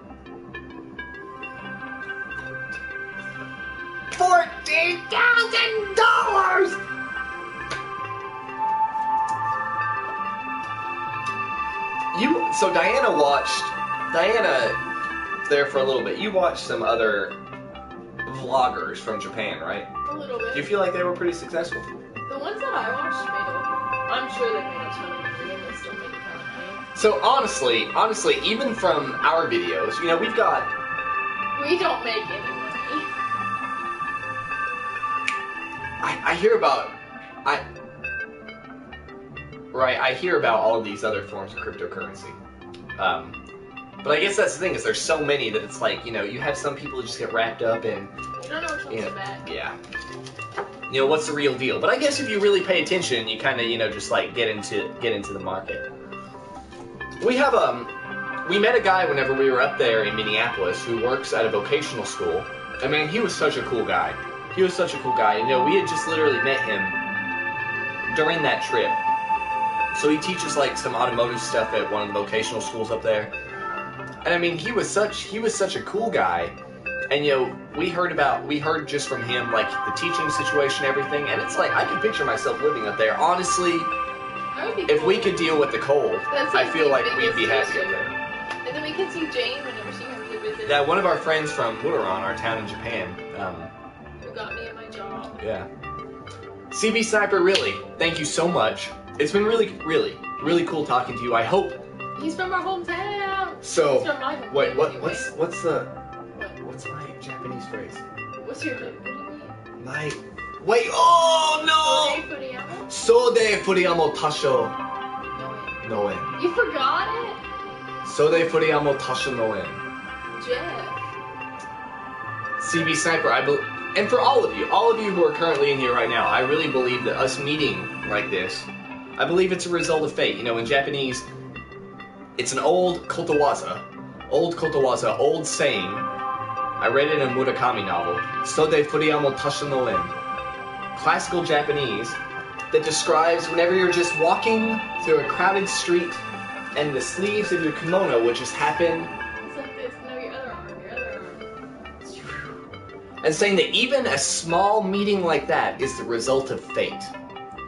[SPEAKER 1] $14,000! So Diana, there for a little bit, you watched some other vloggers from Japan, right?
[SPEAKER 3] A little bit.
[SPEAKER 1] Do you feel like they were pretty successful?
[SPEAKER 3] The ones that I watched made I'm sure they made a ton of money, and they still make a ton of money.
[SPEAKER 1] So honestly, even from our videos, you know, we've got.
[SPEAKER 3] We don't make any money.
[SPEAKER 1] I hear about. I hear about all of these other forms of cryptocurrency. But I guess that's the thing, is there's so many that it's like, you know, you have some people who just get wrapped up in.
[SPEAKER 3] You don't know which one's the bad.
[SPEAKER 1] Yeah. You know, what's the real deal? But I guess if you really pay attention, you kind of, you know, just like get into the market. We have we met a guy whenever we were up there in Minneapolis who works at a vocational school. I mean, he was such a cool guy. He was such a cool guy. You know, we had just literally met him during that trip. So he teaches like some automotive stuff at one of the vocational schools up there. And I mean, he was such a cool guy. And you know, we heard just from him like the teaching situation, everything, and it's like I can picture myself living up there. Honestly, if we could deal with the cold, I feel like we'd be happy up there.
[SPEAKER 3] And then we can see Jane whenever she comes to visit.
[SPEAKER 1] Yeah, one of our friends from Muroran, our town in Japan.
[SPEAKER 3] Who got me at my job.
[SPEAKER 1] Yeah. CB Sniper, really, thank you so much. It's been really cool talking to you. I hope.
[SPEAKER 3] He's from our hometown.
[SPEAKER 1] So,
[SPEAKER 3] He's from my hometown.
[SPEAKER 1] wait,
[SPEAKER 3] anyway.
[SPEAKER 1] what's my Japanese phrase?
[SPEAKER 3] What's your what do you mean?
[SPEAKER 1] Oh no!
[SPEAKER 3] Furiyama?
[SPEAKER 1] Sode furiamo tasho
[SPEAKER 3] No way.
[SPEAKER 1] noen.
[SPEAKER 3] You forgot it?
[SPEAKER 1] Sode furiamo tasho noen.
[SPEAKER 3] Jeff.
[SPEAKER 1] CB Sniper, and for all of you who are currently in here right now, I really believe that us meeting like this, I believe it's a result of fate. You know, in Japanese, it's an old kotowaza, old saying. I read it in a Murakami novel, Sode furiamo tasho noen. Classical Japanese that describes whenever you're just walking through a crowded street and the sleeves of your kimono would just happen.
[SPEAKER 3] It's like this. No, your other arm.
[SPEAKER 1] And saying that even a small meeting like that is the result of fate,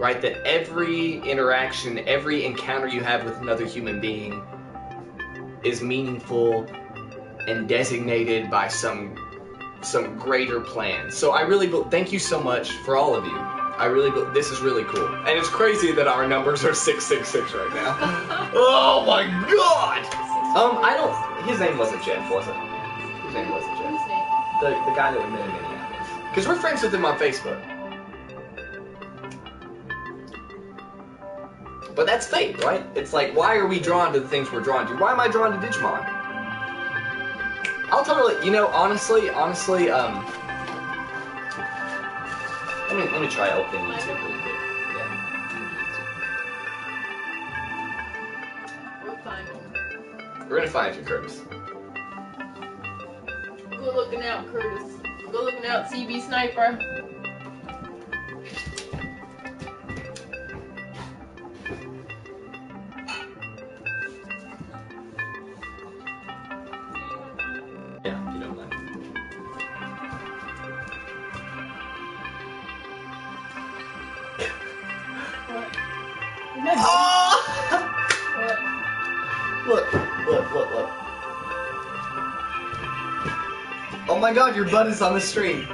[SPEAKER 1] right? That every interaction, every encounter you have with another human being is meaningful and designated by some greater plan. So I really thank you so much for all of you. This is really cool. And it's crazy that our numbers are 666 right now. Oh my god! His name wasn't Jeff, was it? His name wasn't Jeff.
[SPEAKER 3] Whose name?
[SPEAKER 1] The guy that we met in Minneapolis. Because we're friends with him on Facebook. But that's fate, right? It's like, why are we drawn to the things we're drawn to? Why am I drawn to Digimon? I'll totally, you know, honestly, let me try opening YouTube really quick. Yeah.
[SPEAKER 3] We'll find him.
[SPEAKER 1] We're gonna find you, Curtis.
[SPEAKER 3] Go looking out, Curtis. Go looking out, CB Sniper.
[SPEAKER 1] Yeah, you don't mind.
[SPEAKER 3] What?
[SPEAKER 1] Oh!
[SPEAKER 3] What?
[SPEAKER 1] Look. Oh my god, your butt is on the stream.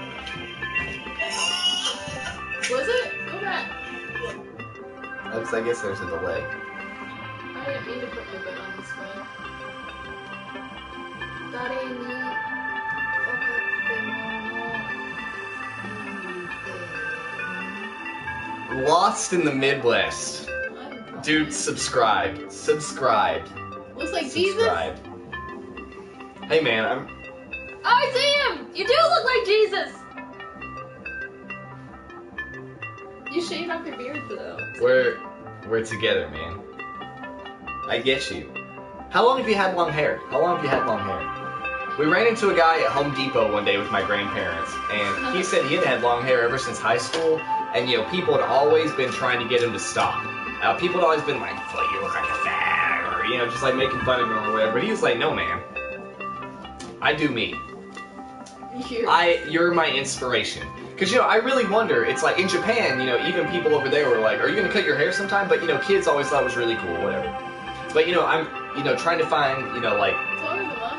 [SPEAKER 3] Was it? Go back.
[SPEAKER 1] I guess there's a delay.
[SPEAKER 3] I didn't mean to put my butt on the screen. Dare ni okatte no
[SPEAKER 1] Lost in the Midwest.
[SPEAKER 3] I'm
[SPEAKER 1] Dude,
[SPEAKER 3] fine.
[SPEAKER 1] subscribed.
[SPEAKER 3] Looks like Jesus.
[SPEAKER 1] Subscribe. Hey man,
[SPEAKER 3] Oh, I see him! You do look like Jesus! You shaved off your beard though.
[SPEAKER 1] we're together, man. I get you. How long have you had long hair? We ran into a guy at Home Depot one day with my grandparents, and he said he had long hair ever since high school, and you know, people had always been trying to get him to stop. People had always been like, "Well, you look like a fag," or you know, just like making fun of him or whatever. But he was like, "No, man. I do me. You're my inspiration." Because, you know, I really wonder, it's like in Japan, you know, even people over there were like, "Are you going to cut your hair sometime?" But, you know, kids always thought it was really cool, whatever. But, you know, I'm, you know, trying to find, you know, like,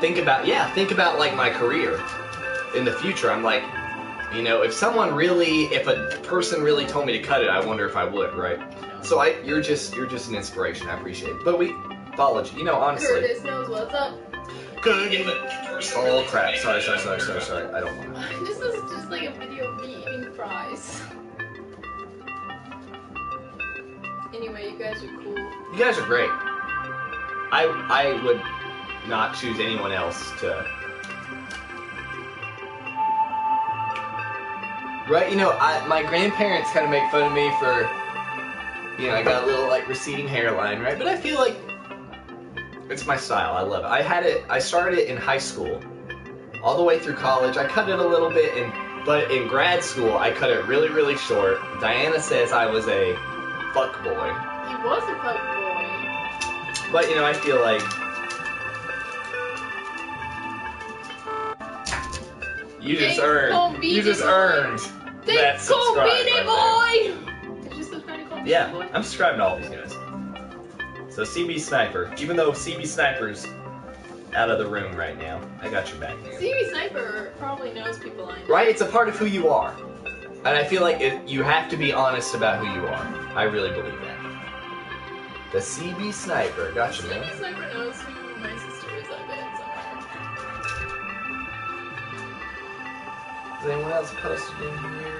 [SPEAKER 1] think about, like, my career in the future. I'm like, you know, if a person really told me to cut it, I wonder if I would, right? So you're just an inspiration. I appreciate it. But mythology. You know, honestly.
[SPEAKER 3] Curtis knows what's up.
[SPEAKER 2] Couldn't give it.
[SPEAKER 1] Oh crap! Sorry. I don't want to.
[SPEAKER 3] This is just like a video of me eating fries. Anyway, you guys are cool.
[SPEAKER 1] You guys are great. I would not choose anyone else to. Right, you know, my grandparents kind of make fun of me for, you know, I got a little like receding hairline, right? But I feel like it's my style. I love it. I started it in high school, all the way through college. I cut it a little bit, but in grad school, I cut it really, really short. Diana says I was a fuck boy.
[SPEAKER 3] He was a fuck boy.
[SPEAKER 1] But, you know, I feel like you just earned that subscribe right there.
[SPEAKER 3] Did you subscribe to Call Me
[SPEAKER 1] Yeah,
[SPEAKER 3] Boy?
[SPEAKER 1] I'm subscribing to all these guys. So CB Sniper, even though CB Sniper's out of the room right now, I got your back, man.
[SPEAKER 3] CB Sniper probably knows people I know.
[SPEAKER 1] Right? It's a part of who you are. And I feel like you have to be honest about who you are. I really believe that. The CB Sniper, gotcha, man.
[SPEAKER 3] CB Sniper knows who my sister is, I bet, somewhere.
[SPEAKER 1] Is anyone else posted in here?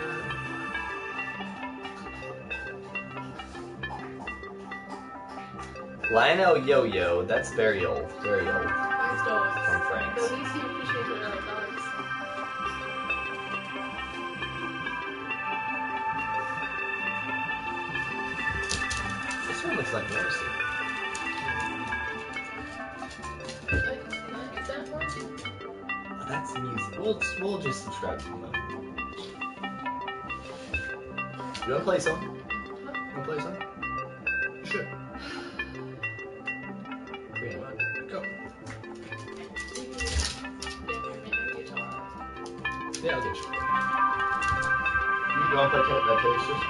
[SPEAKER 1] Lionel Yo-Yo, that's very old, very old.
[SPEAKER 3] These dogs.
[SPEAKER 1] From France.
[SPEAKER 3] But at least you appreciate what other dogs.
[SPEAKER 1] This one looks like Morrissey.
[SPEAKER 3] Is that one?
[SPEAKER 1] Oh, that's music. We'll just subscribe to them. You wanna play some? You wanna play some? Sure. Go. Yeah, I'll get you. You wanna play that Taylor Swift?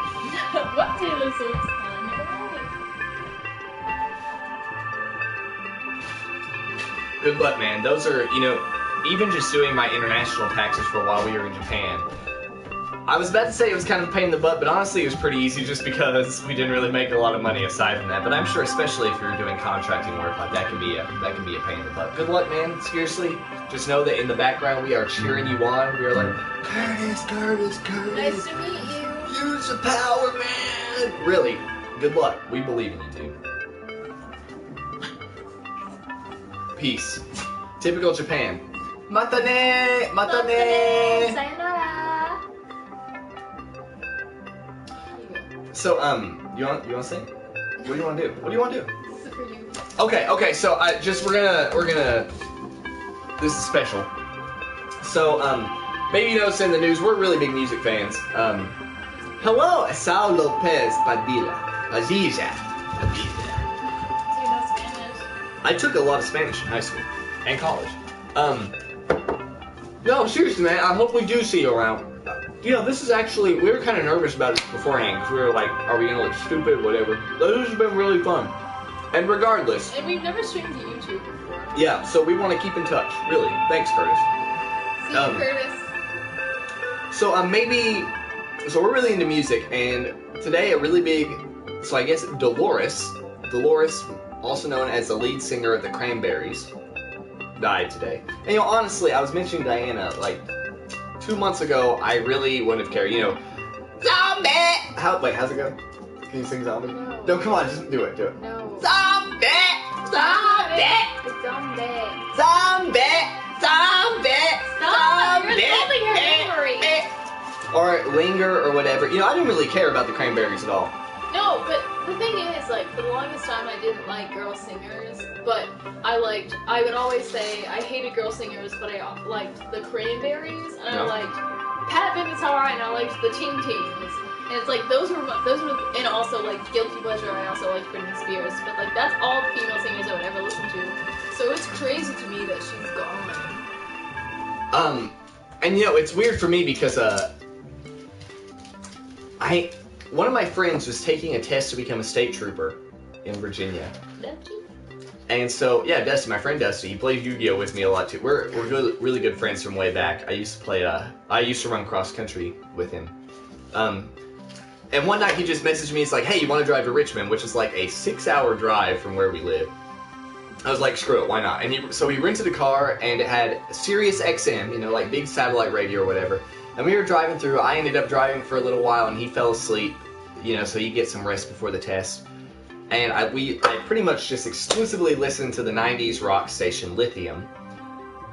[SPEAKER 3] What Taylor Swift?
[SPEAKER 1] Good luck, man. Those are, you know, even just doing my international taxes for a while we were in Japan. I was about to say it was kind of a pain in the butt, but honestly it was pretty easy just because we didn't really make a lot of money aside from that. But I'm sure, especially if you're doing contracting work, like that can be a pain in the butt. Good luck, man. Seriously, just know that in the background we are cheering you on. We are like, Curtis.
[SPEAKER 3] Nice to meet you.
[SPEAKER 1] Use the power, man. Really, good luck. We believe in you, dude. Peace. Typical Japan. Matane.
[SPEAKER 3] Sayonara.
[SPEAKER 1] So, you want to sing? What do you want to do? What do you want to do?
[SPEAKER 3] This is for you.
[SPEAKER 1] Okay. So, we're gonna. This is special. So, maybe you noticed in the news, we're really big music fans. Hello, Saul Lopez Padilla.
[SPEAKER 3] Do you know Spanish?
[SPEAKER 1] I took a lot of Spanish in high school and college. No, seriously, man. I hope we do see you around. You know, this is actually, we were kind of nervous about it beforehand because we were like, are we gonna look stupid, whatever. This has been really fun. And regardless,
[SPEAKER 3] And we've never streamed to YouTube before.
[SPEAKER 1] yeah. So we want to keep in touch. Really, thanks, Curtis.
[SPEAKER 3] See you, Curtis.
[SPEAKER 1] So so we're really into music, and today a really big, so I guess Dolores, also known as the lead singer of the Cranberries, died today. And you know, honestly, I was mentioning Diana, like, 2 months ago, I really wouldn't have cared, you know. Zombie! How's it go? Can you sing Zombie? No, come on, just do it.
[SPEAKER 3] No.
[SPEAKER 1] Zombie!
[SPEAKER 3] It's zombie. Stop! You're insulting her memory.
[SPEAKER 1] Or Linger or whatever. You know, I didn't really care about the Cranberries at all.
[SPEAKER 3] No, but the thing is, like, for the longest time I didn't like girl singers, but I would always say I hated girl singers, but I liked the Cranberries, and I liked Pat Benatar, and I liked the Ting Tings. And it's like, those were, and also, like, Guilty Pleasure, I also liked Britney Spears, but, like, that's all the female singers I would ever listen to. So it's crazy to me that she's gone.
[SPEAKER 1] And you know, it's weird for me because, one of my friends was taking a test to become a state trooper in Virginia.
[SPEAKER 3] Dusty?
[SPEAKER 1] And so, yeah, Dusty, my friend Dusty, he plays Yu-Gi-Oh! With me a lot too. We're good, really good friends from way back. I used to run cross country with him. And one night he just messaged me, he's like, hey, you want to drive to Richmond? Which is like a 6-hour drive from where we live. I was like, screw it, why not? And so we rented a car, and it had Sirius XM, you know, like big satellite radio or whatever. And we were driving through. I ended up driving for a little while, and he fell asleep, you know, so you get some rest before the test. And I pretty much just exclusively listened to the 90s rock station Lithium.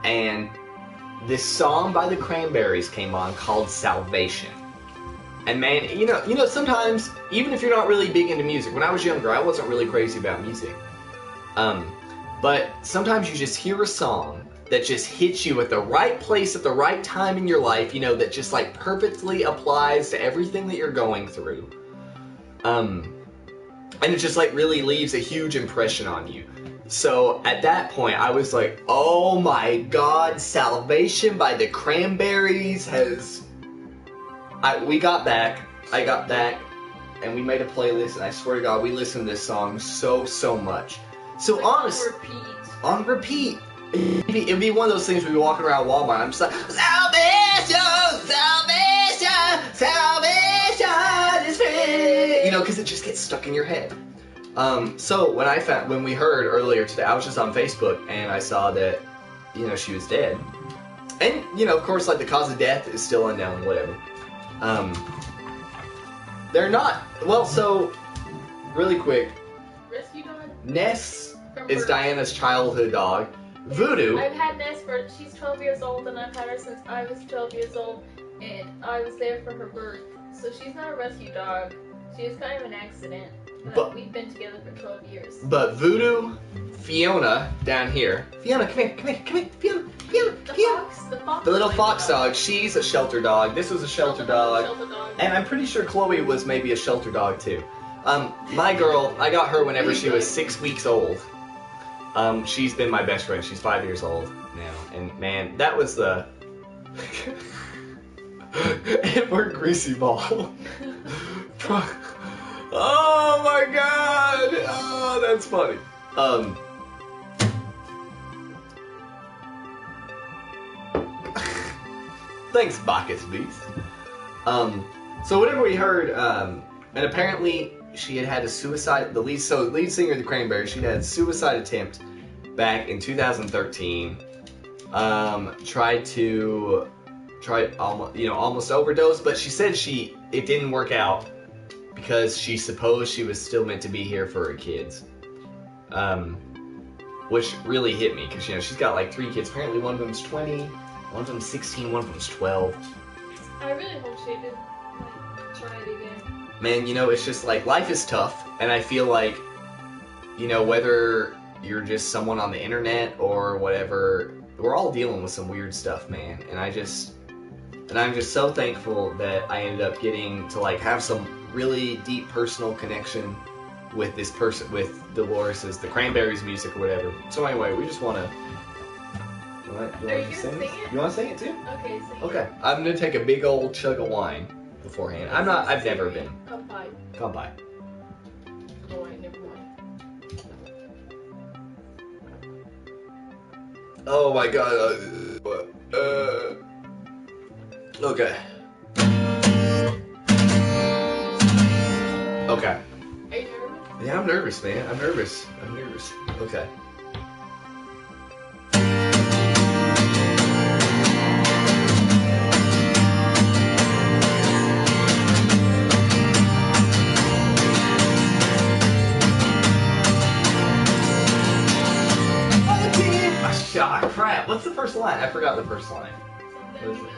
[SPEAKER 1] And this song by the Cranberries came on called Salvation. And man, you know, sometimes, even if you're not really big into music, when I was younger, I wasn't really crazy about music. But sometimes you just hear a song that just hits you at the right place at the right time in your life, you know, that just like perfectly applies to everything that you're going through. And it just like really leaves a huge impression on you. So at that point, I was like, oh my God, Salvation by the Cranberries I got back, and we made a playlist, and I swear to God, we listened to this song so much. So
[SPEAKER 3] Like
[SPEAKER 1] honest, on repeat. It'd be one of those things where we walk around Walmart, I'm just like, Salvation, Salvation, Salvation is free. You know, because it just gets stuck in your head. So when we heard earlier today, I was just on Facebook, and I saw that, you know, she was dead. And, you know, of course, like, the cause of death is still unknown, whatever. They're not, well, so, really quick,
[SPEAKER 3] Rescue dog?
[SPEAKER 1] Ness
[SPEAKER 3] From
[SPEAKER 1] is
[SPEAKER 3] birth.
[SPEAKER 1] Diana's childhood dog. Voodoo,
[SPEAKER 3] I've had Ness she's 12 years old, and I've had her since I was 12 years old, and I was there for her birth. So she's not a rescue dog. She was kind of an accident. But we've been together for 12 years.
[SPEAKER 1] but Voodoo, Fiona, down here. Fiona, come here, Fiona. The little fox dog, she's a shelter dog. This was a shelter dog. And I'm pretty sure Chloe was maybe a shelter dog too. My girl, I got her whenever she was 6 weeks old. She's been my best friend. She's 5 years old now. And man, that was the... and we're Greasy Ball. Oh my God! Oh, that's funny. Thanks, Bacchus Beast. So whenever we heard, and apparently she had a suicide. The lead singer of the Cranberries, she had a suicide attempt back in 2013. Almost overdose, but she said it didn't work out because she supposed she was still meant to be here for her kids. Which really hit me because, you know, she's got like 3 kids. Apparently one of them's 20, one of them's 16, one of them's 12.
[SPEAKER 3] I really hope she did try it again.
[SPEAKER 1] Man, you know, it's just like life is tough, and I feel like, you know, whether you're just someone on the internet or whatever, we're all dealing with some weird stuff, man. And I'm just so thankful that I ended up getting to like have some really deep personal connection with this person, with Dolores's, the Cranberries music or whatever. So anyway, we just want to. You want to sing it? You want to sing it too?
[SPEAKER 3] Okay, sing it.
[SPEAKER 1] Okay, I'm gonna take a big old chug of wine beforehand. I've never been.
[SPEAKER 3] Come by.
[SPEAKER 1] Come by.
[SPEAKER 3] Oh, I never mind.
[SPEAKER 1] Oh my God. Okay. Okay.
[SPEAKER 3] Are you nervous?
[SPEAKER 1] Yeah, I'm nervous, man. I'm nervous. Okay. Ah, crap. What's the first line? I forgot the first line.
[SPEAKER 3] Something in the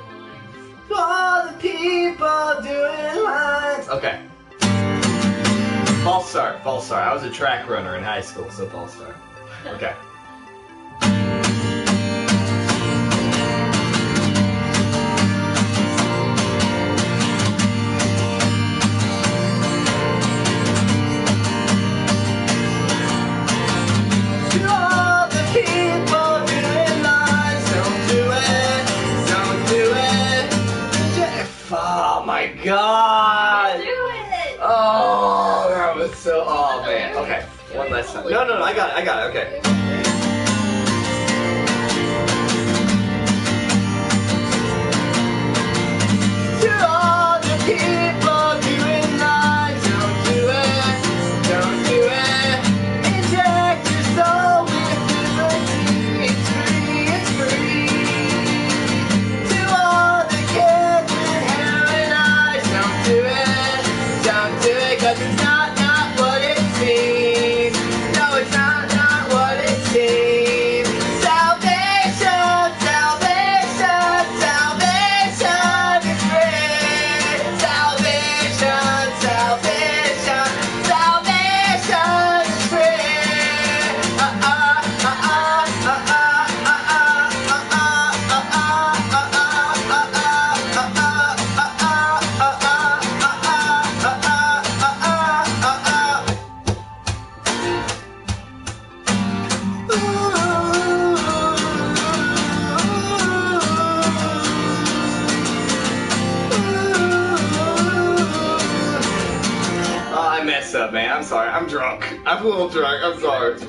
[SPEAKER 1] For
[SPEAKER 3] lines.
[SPEAKER 1] the people doing lines. Okay. False start. I was a track runner in high school, so false start. Okay. To all the people doing lines, don't do it. Oh my God.
[SPEAKER 3] Do it!
[SPEAKER 1] Oh, that was so. Oh man. Okay, one last time. No, I got it. Okay. To all the people doing lines, don't do it. Inject your soul with up, man. I'm sorry. I'm drunk. I'm a little drunk. I'm sorry.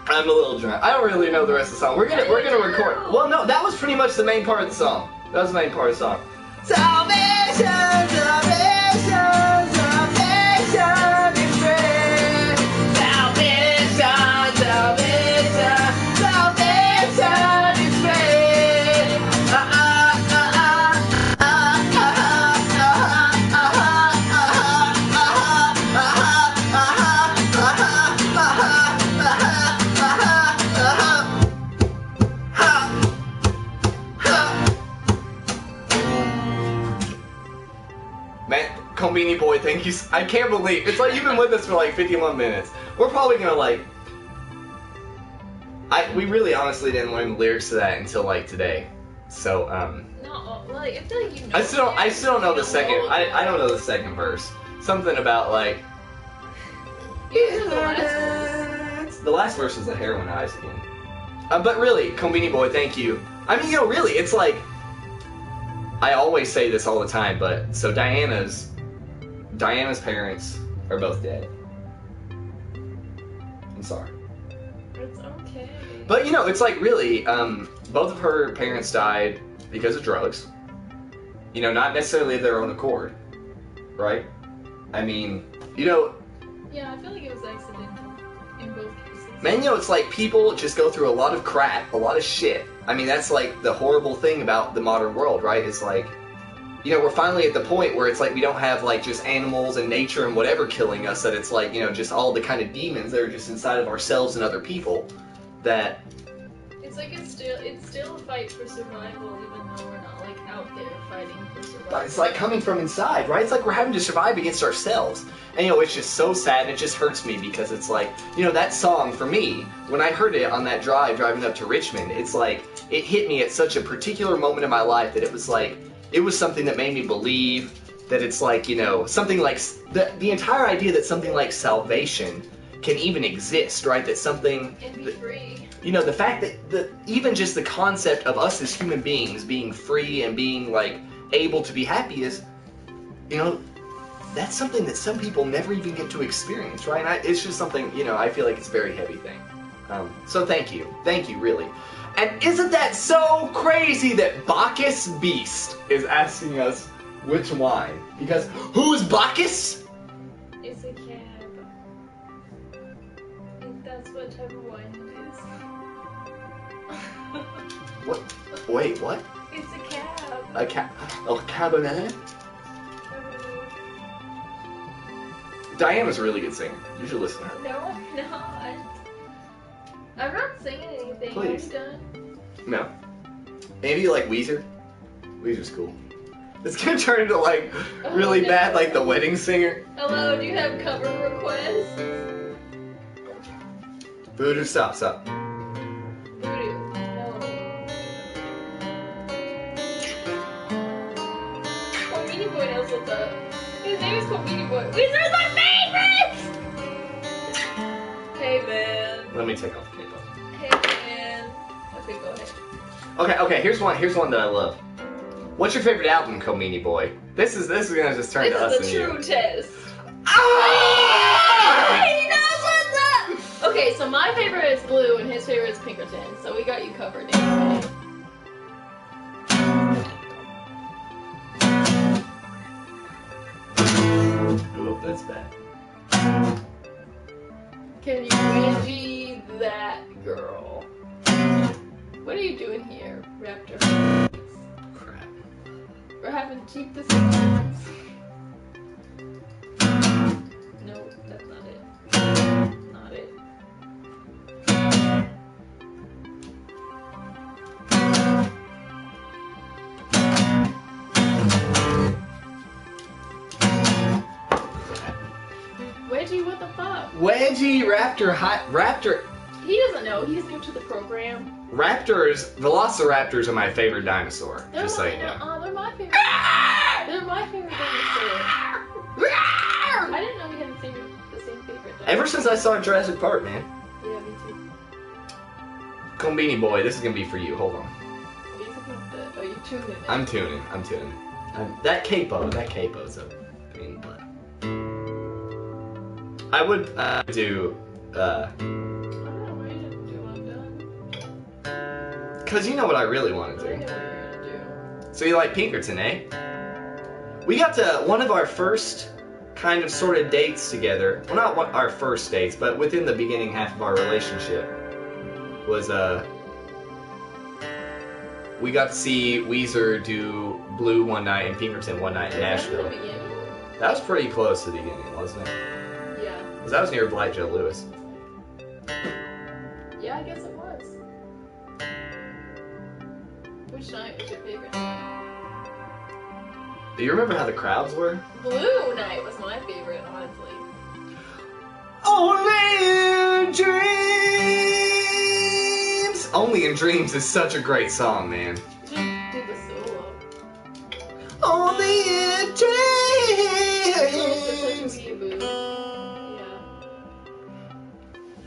[SPEAKER 1] I'm a little drunk. I don't really know the rest of the song. We're gonna record. Well, no, that was pretty much the main part of the song. That was the main part of the song. Salvation, salvation, salvation is free. Salvation, salvation, salvation is free. Man, Combini Boy, thank you. I can't believe it's like you've been with us for like 51 minutes. We're probably gonna like. We really honestly didn't learn the lyrics to that until like today. So
[SPEAKER 3] No, like I feel like you know.
[SPEAKER 1] I still don't know the second. I don't know the second verse. Something about like.
[SPEAKER 3] You know the last
[SPEAKER 1] The last verse is a heroin eyes again. But really, Combini Boy, thank you. I mean, really, it's like. I always say this all the time, but so Diana's parents are both dead. I'm sorry.
[SPEAKER 3] It's okay.
[SPEAKER 1] But it's like really, both of her parents died because of drugs. Not necessarily of their own accord, right? I mean,
[SPEAKER 3] Yeah, I feel like it was accidental in both cases.
[SPEAKER 1] man, it's like people just go through a lot of crap, a lot of shit. I mean, that's like the horrible thing about the modern world, right? It's like, we're finally at the point where it's like we don't have like just animals and nature and whatever killing us, that it's like, just all the kind of demons that are just inside of ourselves and other people that...
[SPEAKER 3] It's like it's still a fight for survival, even though we're not like out there fighting for survival.
[SPEAKER 1] But it's like coming from inside, right? It's like we're having to survive against ourselves. And it's just so sad, and it just hurts me because it's like, that song for me, when I heard it on that driving up to Richmond, it's like, it hit me at such a particular moment in my life that it was like, it was something that made me believe that it's like, something like, the entire idea that something like salvation can even exist, right? That something...
[SPEAKER 3] And be free.
[SPEAKER 1] The fact that even just the concept of us as human beings being free and being like able to be happy is, that's something that some people never even get to experience, right? And it's just something, I feel like it's a very heavy thing. So thank you, really. And isn't that so crazy that Bacchus Beast is asking us which wine? Because who's Bacchus?
[SPEAKER 3] It's a cab. And that's what type of wine it is.
[SPEAKER 1] What? Wait, what?
[SPEAKER 3] It's a cab.
[SPEAKER 1] A Cabernet? Diana's a really good singer. You should listen to her.
[SPEAKER 3] No, I'm not. I'm not singing anything.
[SPEAKER 1] Please.
[SPEAKER 3] Are you done?
[SPEAKER 1] No. Maybe you like Weezer? Weezer's cool. It's gonna turn into like really
[SPEAKER 3] no.
[SPEAKER 1] bad, like the wedding singer.
[SPEAKER 3] Hello, do you have cover requests?
[SPEAKER 1] Voodoo, stop.
[SPEAKER 3] Voodoo. No. Combini Boy knows what's up. His name is Combini Boy. Weezer is my favorite! Hey, man.
[SPEAKER 1] Let me take off the cape.
[SPEAKER 3] Hey, man. Okay, go ahead.
[SPEAKER 1] Okay, here's one that I love. What's your favorite album, Combini Boy? This is gonna just turn to us
[SPEAKER 3] This
[SPEAKER 1] and
[SPEAKER 3] is a true
[SPEAKER 1] you.
[SPEAKER 3] test.
[SPEAKER 1] Ah!
[SPEAKER 3] He knows what's up! Okay, so my favorite is Blue and his favorite is Pinkerton, so we got you covered anyway.
[SPEAKER 1] Oh, that's bad.
[SPEAKER 3] Can you Angie that girl? What are you doing here, Raptor?
[SPEAKER 1] Crap.
[SPEAKER 3] We're having cheap decisions. No, that's not it. Not it. Wedgie, what the fuck?
[SPEAKER 1] Wedgie, Raptor.
[SPEAKER 3] He doesn't know. He's new to the program.
[SPEAKER 1] Velociraptors are my favorite dinosaur.
[SPEAKER 3] They're
[SPEAKER 1] Just so
[SPEAKER 3] my,
[SPEAKER 1] you know.
[SPEAKER 3] they're my favorite. They're my favorite dinosaur. I didn't know we had the same favorite dinosaur.
[SPEAKER 1] Ever since I saw Jurassic Park, man.
[SPEAKER 3] Yeah, me too.
[SPEAKER 1] Combini Boy, this is gonna be for you. Hold on.
[SPEAKER 3] Are you tuning?
[SPEAKER 1] I'm tuning. That capo's a pain in the butt. I would do,
[SPEAKER 3] I don't know why you didn't do one,
[SPEAKER 1] cause you know what I really want
[SPEAKER 3] Ben.
[SPEAKER 1] to
[SPEAKER 3] I know
[SPEAKER 1] do.
[SPEAKER 3] what you're gonna do.
[SPEAKER 1] So you like Pinkerton, eh? We got to one of our first kind of sort of dates together. Well, not our first dates, but within the beginning half of our relationship was we got to see Weezer do Blue one night and Pinkerton one night in
[SPEAKER 3] Was that in the
[SPEAKER 1] Nashville.
[SPEAKER 3] beginning?
[SPEAKER 1] That was pretty close to the beginning, wasn't it?
[SPEAKER 3] Yeah.
[SPEAKER 1] Because that was near Blight Joe Lewis.
[SPEAKER 3] Yeah, I guess it was. Which night was your favorite?
[SPEAKER 1] Do you remember how the crowds were?
[SPEAKER 3] Blue night was my favorite, honestly.
[SPEAKER 1] Only in dreams. Only in Dreams is such a great song, man.
[SPEAKER 3] Just did the solo.
[SPEAKER 1] Only in
[SPEAKER 3] It's such a
[SPEAKER 1] dreams.
[SPEAKER 3] weeaboo. Yeah.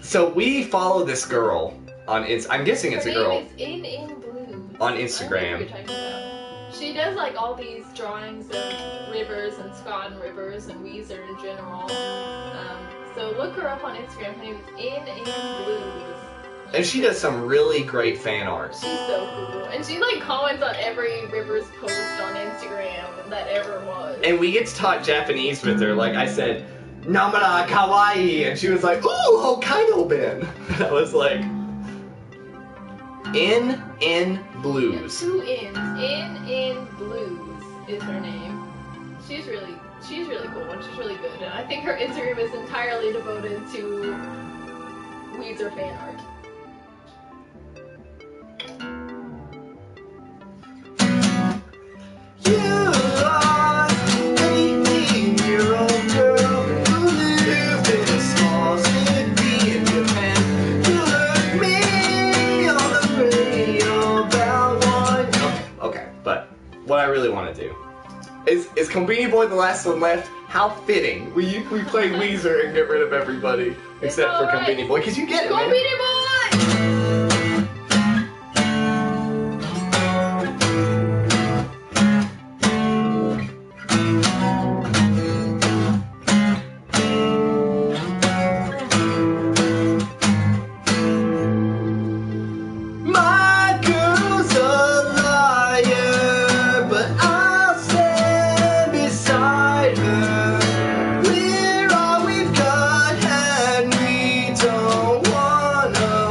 [SPEAKER 1] So we follow this girl on I'm guessing it's
[SPEAKER 3] Her
[SPEAKER 1] a girl.
[SPEAKER 3] name is In Blues.
[SPEAKER 1] On
[SPEAKER 3] I don't know
[SPEAKER 1] Instagram.
[SPEAKER 3] what you're talking about. She does like all these drawings of rivers and Scott and rivers and Weezer in general. So look her up on Instagram. Her name is In Blues.
[SPEAKER 1] And she does some really great fan art.
[SPEAKER 3] She's so cool. And she like comments on every Rivers post on Instagram that ever was.
[SPEAKER 1] And we get to talk Japanese with her. Like I said, Namara kawaii. And she was like, ooh, Hokkaido Ben. And I was like, In Blues.
[SPEAKER 3] Two N's. In Blues is her name. She's really cool and she's really good. And I think her Instagram is entirely devoted to Weezer fan art.
[SPEAKER 1] You are an 18-year-old girl who lived in a small city in Japan. You heard me on the radio about one. Okay, but what I really want to do is Konbini Boy the last one left? How fitting. We play Weezer and get rid of everybody except for
[SPEAKER 3] alright.
[SPEAKER 1] Konbini Boy, because you get it,
[SPEAKER 3] Go
[SPEAKER 1] man.
[SPEAKER 3] beat it, boy!
[SPEAKER 1] My girl's a liar, but I'll stand beside her. We're all we've got, and we don't wanna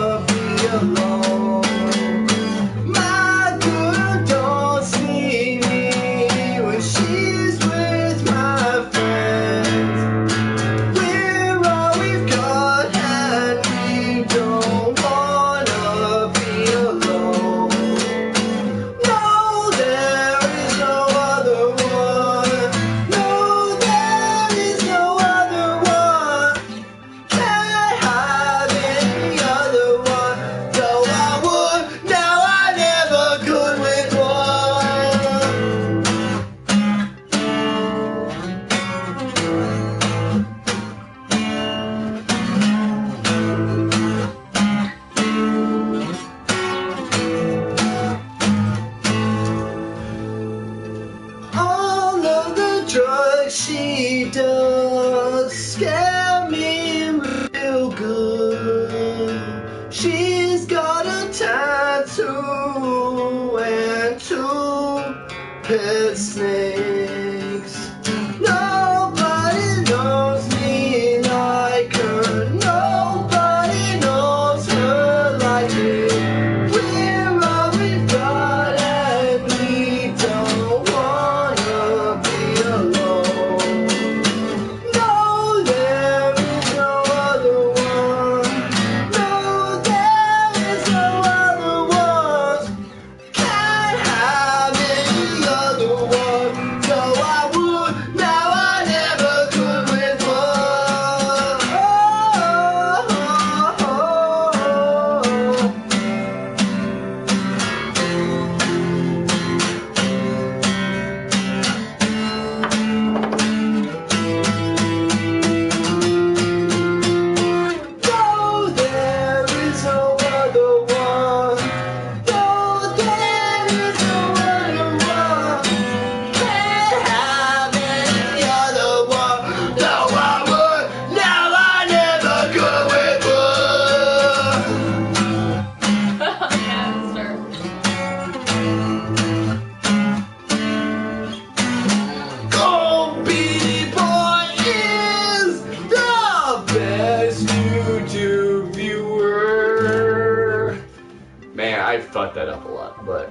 [SPEAKER 1] fucked that up a lot, but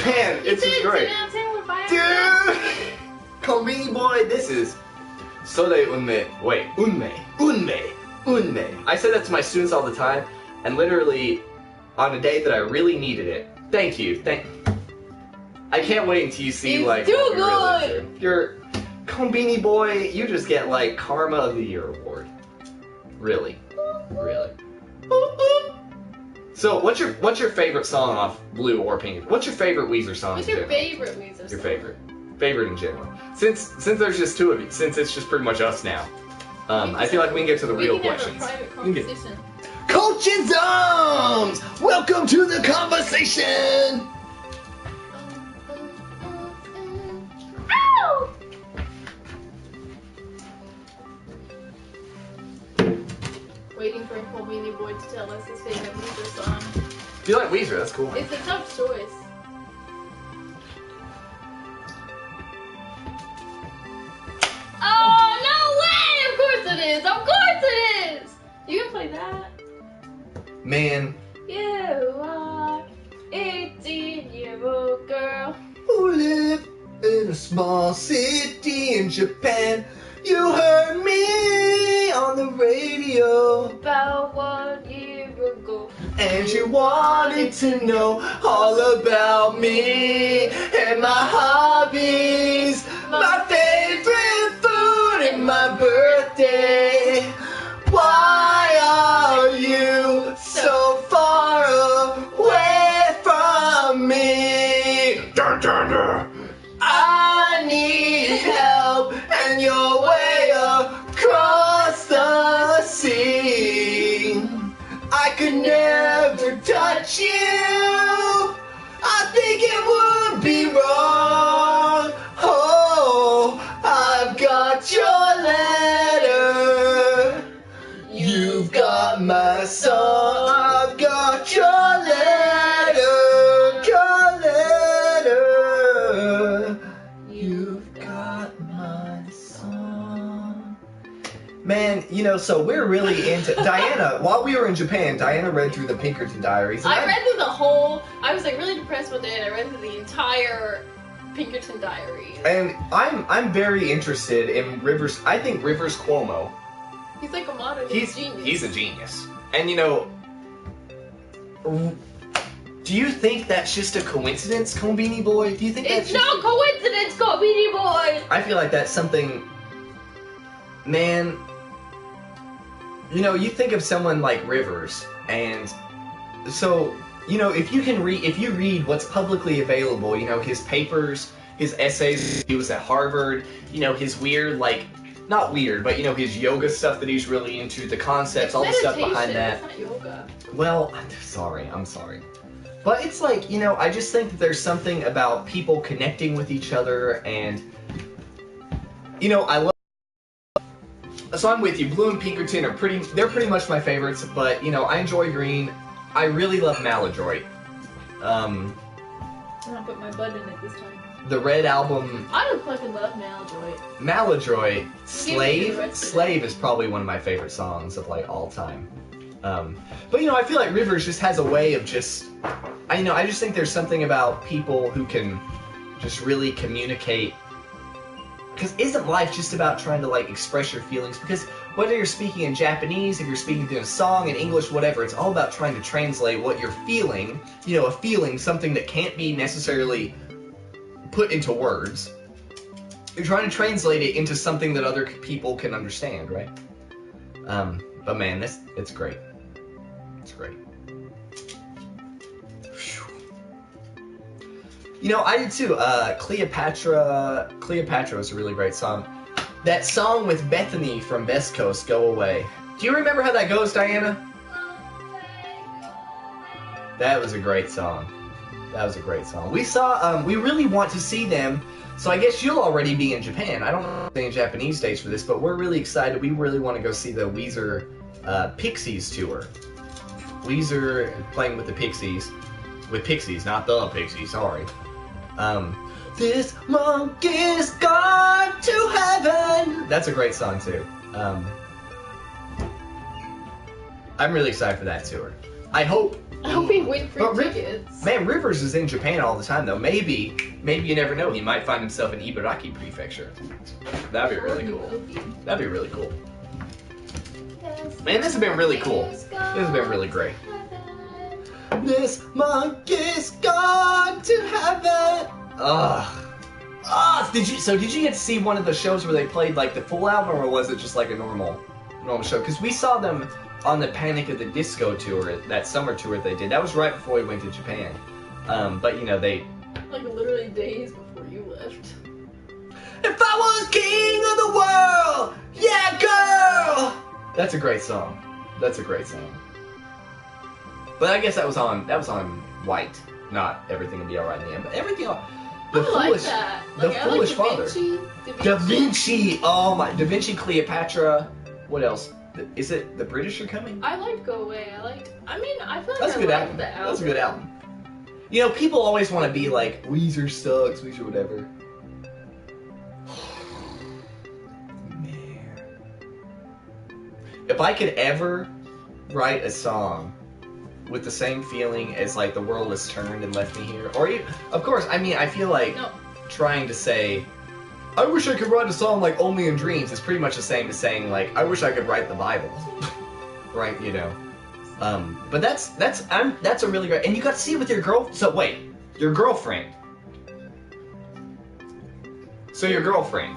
[SPEAKER 1] man, it's just great. Dude! Konbini Boy, this is Sode Unme. Wait, Unme. I say that to my students all the time, and literally on a day that I really needed it. Thank you. I can't wait until you see
[SPEAKER 3] It's
[SPEAKER 1] like
[SPEAKER 3] too
[SPEAKER 1] what you're
[SPEAKER 3] good.
[SPEAKER 1] really into. You're Konbini Boy, you just get like Karma of the Year award. Really. So what's your favorite song off Blue or Pink? What's your favorite Weezer song?
[SPEAKER 3] What's
[SPEAKER 1] in
[SPEAKER 3] your
[SPEAKER 1] general?
[SPEAKER 3] favorite Weezer song?
[SPEAKER 1] Your favorite in general. Since there's just two of you, since it's just pretty much us now, I feel like we can get to the real questions.
[SPEAKER 3] We can have a private
[SPEAKER 1] We can get-
[SPEAKER 3] conversation.
[SPEAKER 2] Coach and Zoms! Welcome to the conversation!
[SPEAKER 3] Ow! Waiting for Konbini Boy to tell us his favorite Weezer song.
[SPEAKER 1] If you like Weezer, that's cool.
[SPEAKER 3] It's a tough choice. Oh, no way! Of course it is! Of course it is! You can play that.
[SPEAKER 2] Man,
[SPEAKER 3] You are 18-year-old girl.
[SPEAKER 2] who live in a small city in Japan. You heard me on the radio,
[SPEAKER 3] About 1 year ago.
[SPEAKER 2] and you wanted to know all about me and my hobbies, my favorite food, and my birthday. Why are you so far away from me? Dun, dun, dun. I need help, and you're way across the sea. I could never touch you. I think it would be wrong. Oh, I've got your letter. You've got my song. I've got your letter. Your letter. You've got my song. Man, you know, so we're really into Diana. While we were in Japan, Diana read through the Pinkerton Diaries. and
[SPEAKER 3] I read through the whole. I was like really depressed one day, and I read through the entire Pinkerton Diary.
[SPEAKER 2] And I'm very interested in Rivers. I think Rivers Cuomo.
[SPEAKER 3] He's like a modern
[SPEAKER 1] He's
[SPEAKER 3] genius.
[SPEAKER 1] a genius. And you know,
[SPEAKER 2] Do you think that's just a coincidence, Konbini Boy? Do you think that's
[SPEAKER 3] It's no coincidence, Konbini Boy.
[SPEAKER 2] I feel like that's something. Man, you know, you think of someone like Rivers, and so you know, if you read what's publicly available, you know, his papers, his essays, he was at Harvard, you know, his weird, like, not weird, but you know, his yoga stuff that he's really into, the concepts, all the stuff behind that.
[SPEAKER 3] It's not yoga.
[SPEAKER 2] Well, I'm sorry. But it's like, you know, I just think that there's something about people connecting with each other, and, you know, I love. So I'm with you. Blue and Pinkerton are they're pretty much my favorites, but, you know, I enjoy Green. I really love Maladroit.
[SPEAKER 3] I'm gonna put my butt in it this time.
[SPEAKER 2] The Red Album,
[SPEAKER 3] I don't fucking love Maladroit.
[SPEAKER 2] Maladroit,
[SPEAKER 3] Give me the rest of it.
[SPEAKER 2] Slave is probably one of my favorite songs of, like, all time. But, you know, I feel like Rivers just has a way of just, I just think there's something about people who can just really communicate. Because isn't life just about trying to, like, express your feelings? Because whether you're speaking in Japanese, if you're speaking through a song, in English, whatever, it's all about trying to translate what you're feeling. You know, a feeling, something that can't be necessarily put into words. You're trying to translate it into something that other people can understand, right? But man, it's great. It's great. You know, I did too. Cleopatra was a really great song. That song with Bethany from Best Coast, Go Away. Do you remember how that goes, Diana? That was a great song. That was a great song. We saw, we really want to see them, so I guess you'll already be in Japan. I don't know any Japanese dates for this, but we're really excited. We really want to go see the Weezer Pixies tour. Weezer playing with the Pixies. With Pixies, not the Pixies, sorry. This monkey's gone to heaven. That's a great song too. I'm really excited for that tour. I hope.
[SPEAKER 3] I hope he win free
[SPEAKER 2] But
[SPEAKER 3] tickets.
[SPEAKER 2] Man, Rivers is in Japan all the time, though. Maybe you never know. He might find himself in Ibaraki Prefecture. That'd be really cool. That'd be really cool. Man, this has been really cool. This has been really great. This monkey's gone to heaven. Did you get to see one of the shows where they played like the full album, or was it just like a normal show? Because we saw them on the Panic at the Disco tour, that summer tour they did. That was right before we went to Japan. But you know, they...
[SPEAKER 3] Like literally days before you left.
[SPEAKER 2] If I was king of the world, yeah, girl! That's a great song. That's a great song. But I guess that was on White, not Everything Will Be Alright in the End. But everything...
[SPEAKER 3] I like that.
[SPEAKER 2] The
[SPEAKER 3] Like,
[SPEAKER 2] Foolish
[SPEAKER 3] I
[SPEAKER 2] Father.
[SPEAKER 3] like
[SPEAKER 2] Da Vinci! Oh my... Da Vinci, Cleopatra... What else? Is it The British Are Coming?
[SPEAKER 3] I like Go Away. I feel like
[SPEAKER 2] That's a good album.
[SPEAKER 3] the album.
[SPEAKER 2] That's a good album. You know, people always want to be like, Weezer sucks, Weezer whatever. Man. If I could ever write a song with the same feeling as like the world has turned and left me here, or even, of course, I mean, I feel like trying to say, I wish I could write a song like Only in Dreams is pretty much the same as saying like, I wish I could write the Bible. Right, you know. But that's a really great, and you got to see it with your your girlfriend. So your girlfriend.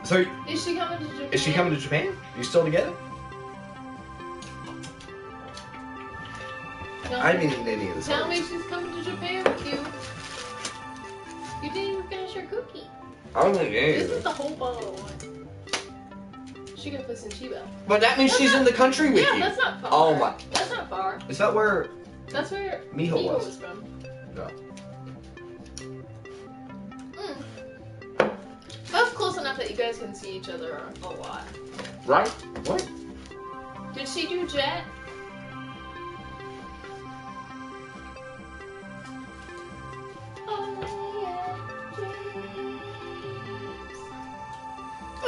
[SPEAKER 2] So
[SPEAKER 3] Is she coming to Japan?
[SPEAKER 2] is she coming to Japan? You still together? I didn't eat any of this.
[SPEAKER 3] Tell me she's coming to Japan with you. You didn't even finish your cookie.
[SPEAKER 2] I don't think any
[SPEAKER 3] This
[SPEAKER 2] of
[SPEAKER 3] is
[SPEAKER 2] it.
[SPEAKER 3] the whole bottle one. She gonna play some Chiba.
[SPEAKER 2] But that means she's in the country with
[SPEAKER 3] Yeah,
[SPEAKER 2] you.
[SPEAKER 3] that's not far.
[SPEAKER 2] Oh my.
[SPEAKER 3] That's not far.
[SPEAKER 2] Is that where
[SPEAKER 3] That's where
[SPEAKER 2] Miho was?
[SPEAKER 3] was from.
[SPEAKER 2] No.
[SPEAKER 3] That's close enough that you guys can see each other a lot.
[SPEAKER 2] Right? What?
[SPEAKER 3] Did she do Jet?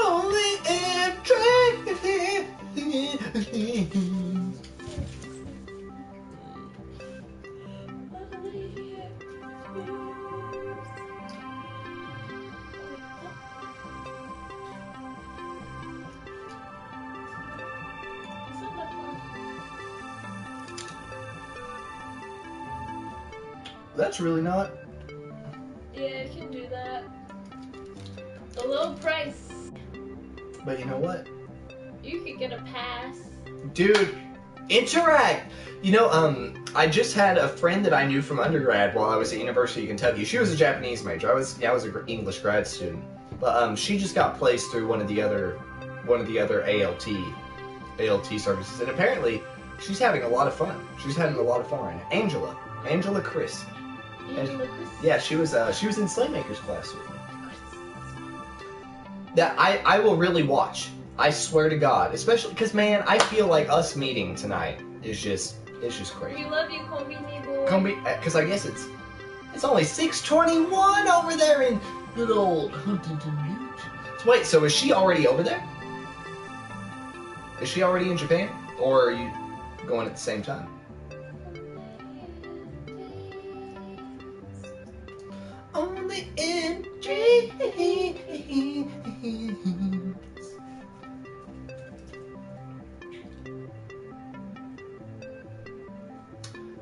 [SPEAKER 2] Only in dreams. That's really not.
[SPEAKER 3] Yeah, you can do that. The low price.
[SPEAKER 2] But you know what?
[SPEAKER 3] You could get a pass.
[SPEAKER 2] Dude, interact! You know, I just had a friend that I knew from undergrad while I was at University of Kentucky. She was a Japanese major. I was an English grad student. But she just got placed through one of the other ALT services, and apparently she's having a lot of fun. She's having a lot of fun right now. Angela Chris. Yeah, she was in Slaymaker's class with me. That I will really watch. I swear to God, especially because man, I feel like us meeting tonight is just great.
[SPEAKER 3] We love you, Kombini boy.
[SPEAKER 2] Because I guess it's only 6:21 over there in good old Huntington Beach. So wait, so is she already over there? Is she already in Japan, or are you going at the same time? Only in dreams.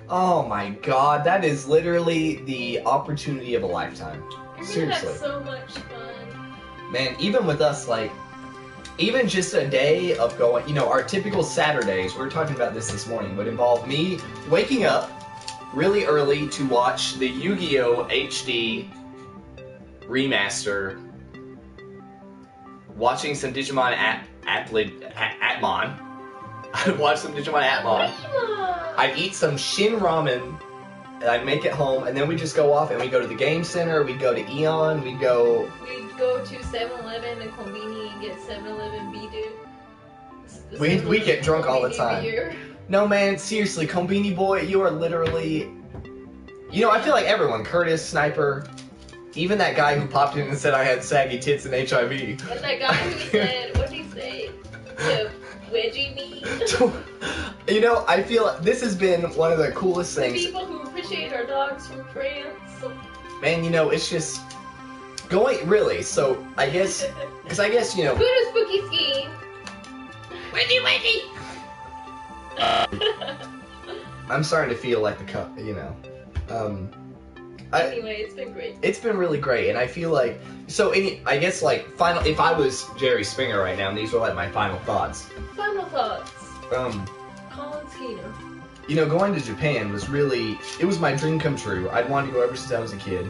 [SPEAKER 2] Oh my God, that is literally the opportunity of a lifetime.
[SPEAKER 3] You're gonna
[SPEAKER 2] Seriously.
[SPEAKER 3] have so much fun.
[SPEAKER 2] Man, even with us, like, even just a day of going, you know, our typical Saturdays, we were talking about this morning, would involve me waking up really early to watch the Yu-Gi-Oh! HD remaster, watching some Digimon Atmon. I'd watch some Digimon Atmon. I'd eat some Shin Ramen, and I'd make it home, and then we'd just go off, and we'd go to the game center, we'd go to Eon,
[SPEAKER 3] We'd go to 7-Eleven and Konbini and get 7-Eleven Bidu.
[SPEAKER 2] We get drunk all the time.
[SPEAKER 3] Beer.
[SPEAKER 2] No, man, seriously, Konbini boy, you are literally... You know, I feel like everyone, Curtis, Sniper, even that guy who popped in and said I had saggy tits and HIV.
[SPEAKER 3] And that guy who said, what did he say? The wedgie meat?
[SPEAKER 2] You know, I feel this has been one of the coolest
[SPEAKER 3] The
[SPEAKER 2] things.
[SPEAKER 3] people who appreciate our dogs from France.
[SPEAKER 2] Man, you know, it's just going really. So I guess, because I guess you know.
[SPEAKER 3] Buddha Spooky Ski. Wendy.
[SPEAKER 2] I'm starting to feel like the cup. You know.
[SPEAKER 3] Anyway, it's been great.
[SPEAKER 2] It's been really great, and I feel like I guess like final. If I was Jerry Springer right now, and these were like my final thoughts.
[SPEAKER 3] Final thoughts.
[SPEAKER 2] Um,
[SPEAKER 3] Colin Skeeter.
[SPEAKER 2] you know, going to Japan was it was my dream come true. I'd wanted to go ever since I was a kid.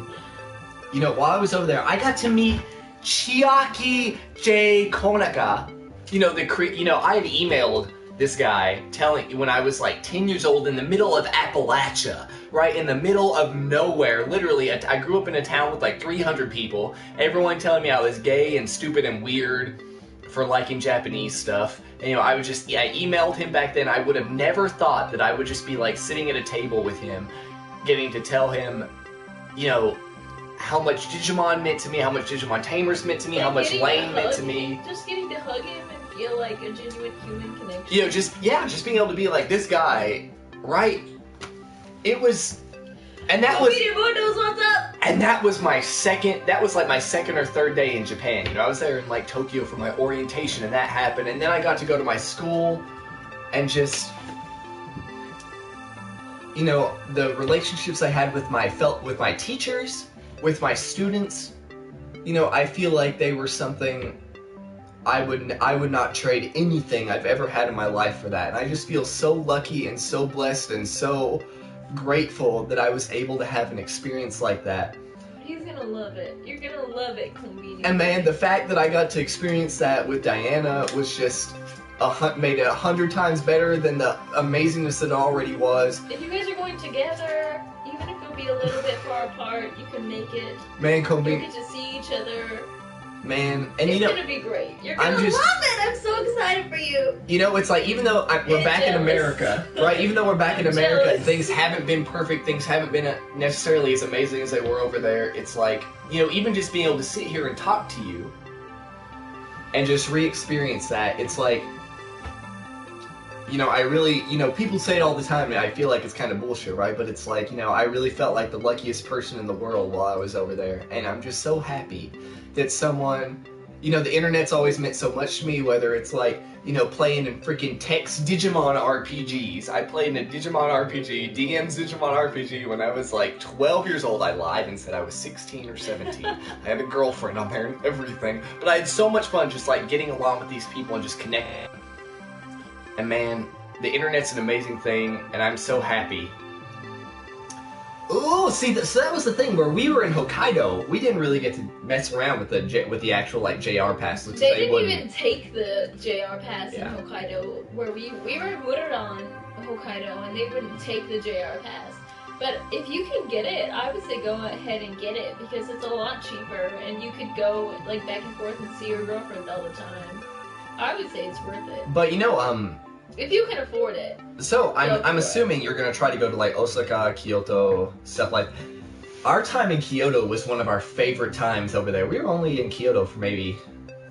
[SPEAKER 2] You know, while I was over there, I got to meet Chiaki J. Konaka. You know, I had emailed this guy when I was like 10 years old in the middle of Appalachia, right in the middle of nowhere, literally. I grew up in a town with like 300 people, everyone telling me I was gay and stupid and weird for liking Japanese stuff. And, you know, I emailed him back then. I would have never thought that I would just be like sitting at a table with him, getting to tell him, you know, how much Digimon meant to me, how much Digimon Tamers meant to me, how much Lane meant to me.
[SPEAKER 3] Just getting to hug him and feel like a genuine human connection.
[SPEAKER 2] You know, just being able to be like this guy, right? It was, and that was,
[SPEAKER 3] Peter Moon knows what's up.
[SPEAKER 2] and that was my second or third day in Japan. You know, I was there in like Tokyo for my orientation, and that happened, and then I got to go to my school, and just, you know, the relationships I had with my teachers, with my students, you know, I feel like they were something I would not trade anything I've ever had in my life for that. And I just feel so lucky and so blessed and so grateful that I was able to have an experience like that.
[SPEAKER 3] He's gonna love it. You're gonna love it, Kombini.
[SPEAKER 2] And man, the fact that I got to experience that with Diana was just made it 100 times better than the amazingness that it already was.
[SPEAKER 3] If you guys are going together, even if you'll be a little bit far apart, you can make it.
[SPEAKER 2] Man,
[SPEAKER 3] You'll
[SPEAKER 2] Kobe,
[SPEAKER 3] get to see each other.
[SPEAKER 2] man, and
[SPEAKER 3] It's
[SPEAKER 2] you know,
[SPEAKER 3] gonna be great. You're
[SPEAKER 2] I'm
[SPEAKER 3] gonna
[SPEAKER 2] just-
[SPEAKER 3] love it. I'm so excited for you.
[SPEAKER 2] you know, it's like, even though we're back in
[SPEAKER 3] Jealous.
[SPEAKER 2] America, right? Even though we're back in
[SPEAKER 3] I'm
[SPEAKER 2] America,
[SPEAKER 3] jealous.
[SPEAKER 2] and things haven't been perfect, things haven't been necessarily as amazing as they were over there. It's like, you know, even just being able to sit here and talk to you and just re-experience that, it's like, you know, I really, you know, people say it all the time, and I feel like it's kind of bullshit, right? But it's like, you know, I really felt like the luckiest person in the world while I was over there, and I'm just so happy that someone, you know, the internet's always meant so much to me, whether it's like, you know, playing in freaking text Digimon RPGs. I played in a Digimon RPG, DM's Digimon RPG, when I was like 12 years old. I lied and said I was 16 or 17. I had a girlfriend on there and everything. But I had so much fun just like getting along with these people and just connecting. And man, the internet's an amazing thing, and I'm so happy. Oh, see, so that was the thing where we were in Hokkaido. We didn't really get to mess around with the actual like JR pass. Looks
[SPEAKER 3] They
[SPEAKER 2] like
[SPEAKER 3] didn't
[SPEAKER 2] wouldn't.
[SPEAKER 3] even take the JR pass
[SPEAKER 2] Yeah.
[SPEAKER 3] in Hokkaido, where we were in Muradon, Hokkaido, and they wouldn't take the JR pass. But if you can get it, I would say go ahead and get it, because it's a lot cheaper, and you could go like back and forth and see your girlfriend all the time. I would say it's worth it
[SPEAKER 2] But you know,
[SPEAKER 3] if you can afford it.
[SPEAKER 2] so
[SPEAKER 3] Go
[SPEAKER 2] I'm
[SPEAKER 3] for it.
[SPEAKER 2] assuming you're gonna try to go to like Osaka, Kyoto, stuff like. Our time in Kyoto was one of our favorite times over there. We were only in Kyoto for maybe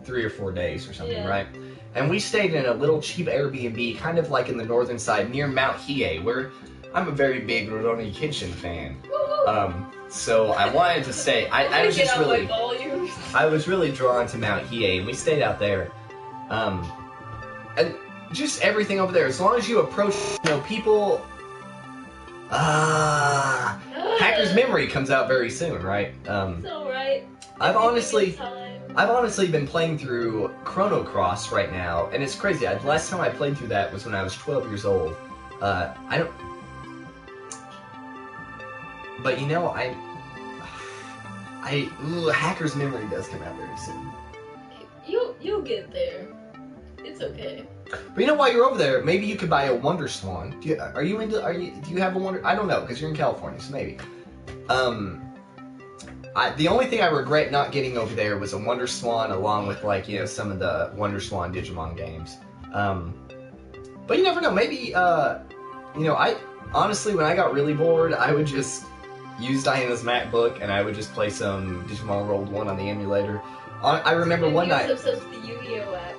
[SPEAKER 2] 3 or 4 days or something,
[SPEAKER 3] Yeah.
[SPEAKER 2] right? And we stayed in a little cheap Airbnb, kind of like in the northern side near Mount Hiei, where I'm a very big Rurouni Kenshin fan.
[SPEAKER 3] Woo-hoo!
[SPEAKER 2] So I wanted to stay. I was
[SPEAKER 3] Get
[SPEAKER 2] just
[SPEAKER 3] out my
[SPEAKER 2] really,
[SPEAKER 3] volume.
[SPEAKER 2] I was really drawn to Mount Hiei, and we stayed out there. And just everything over there. As long as you approach, you know, people. Hacker's Memory comes out very soon, right?
[SPEAKER 3] It's alright.
[SPEAKER 2] I've honestly
[SPEAKER 3] Time.
[SPEAKER 2] been playing through Chrono Cross right now, and it's crazy. The last time I played through that was when I was 12 years old. But you know, Hacker's Memory does come out very soon.
[SPEAKER 3] You'll get there. It's okay.
[SPEAKER 2] But you know, while you're over there, maybe you could buy a Wonder Swan. Do you have a Wonder? I don't know, because you're in California, so maybe. The only thing I regret not getting over there was a Wonder Swan, along with like, you know, some of the Wonder Swan Digimon games. But you never know. Maybe you know, I honestly, when I got really bored, I would just use Diana's MacBook and I would just play some Digimon World 1 on the emulator. I remember one night.
[SPEAKER 3] You're obsessed with the Yu-Gi-Oh app.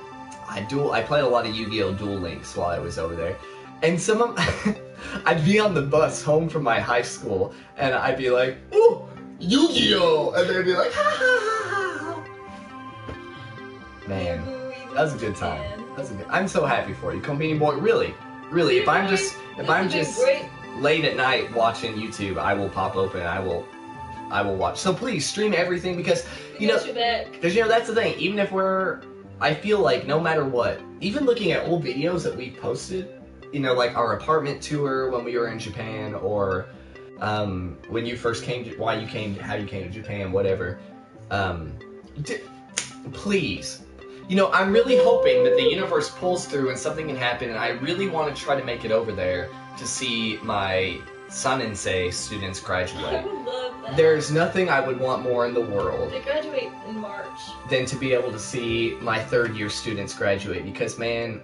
[SPEAKER 2] I played a lot of Yu-Gi-Oh! Duel Links while I was over there. And some of I'd be on the bus home from my high school, and I'd be like, "Ooh, Yu-Gi-Oh!" And they'd be like, "Ha ha ha ha." Man, that was a good time. I'm so happy for you, Combini Boy. Really, really. If I'm just late at night watching YouTube, I will pop open and I will watch. So please stream everything because that's the thing. Even if I feel like no matter what, even looking at old videos that we posted, like our apartment tour when we were in Japan, or when you first came to, how you came to Japan, whatever. Please. I'm really hoping that the universe pulls through and something can happen, and I really want to try to make it over there to see my Sanensei students graduate.
[SPEAKER 4] I would love that.
[SPEAKER 2] There's nothing I would want more in the world
[SPEAKER 4] They graduate in March.
[SPEAKER 2] than to be able to see my third-year students graduate, because, man,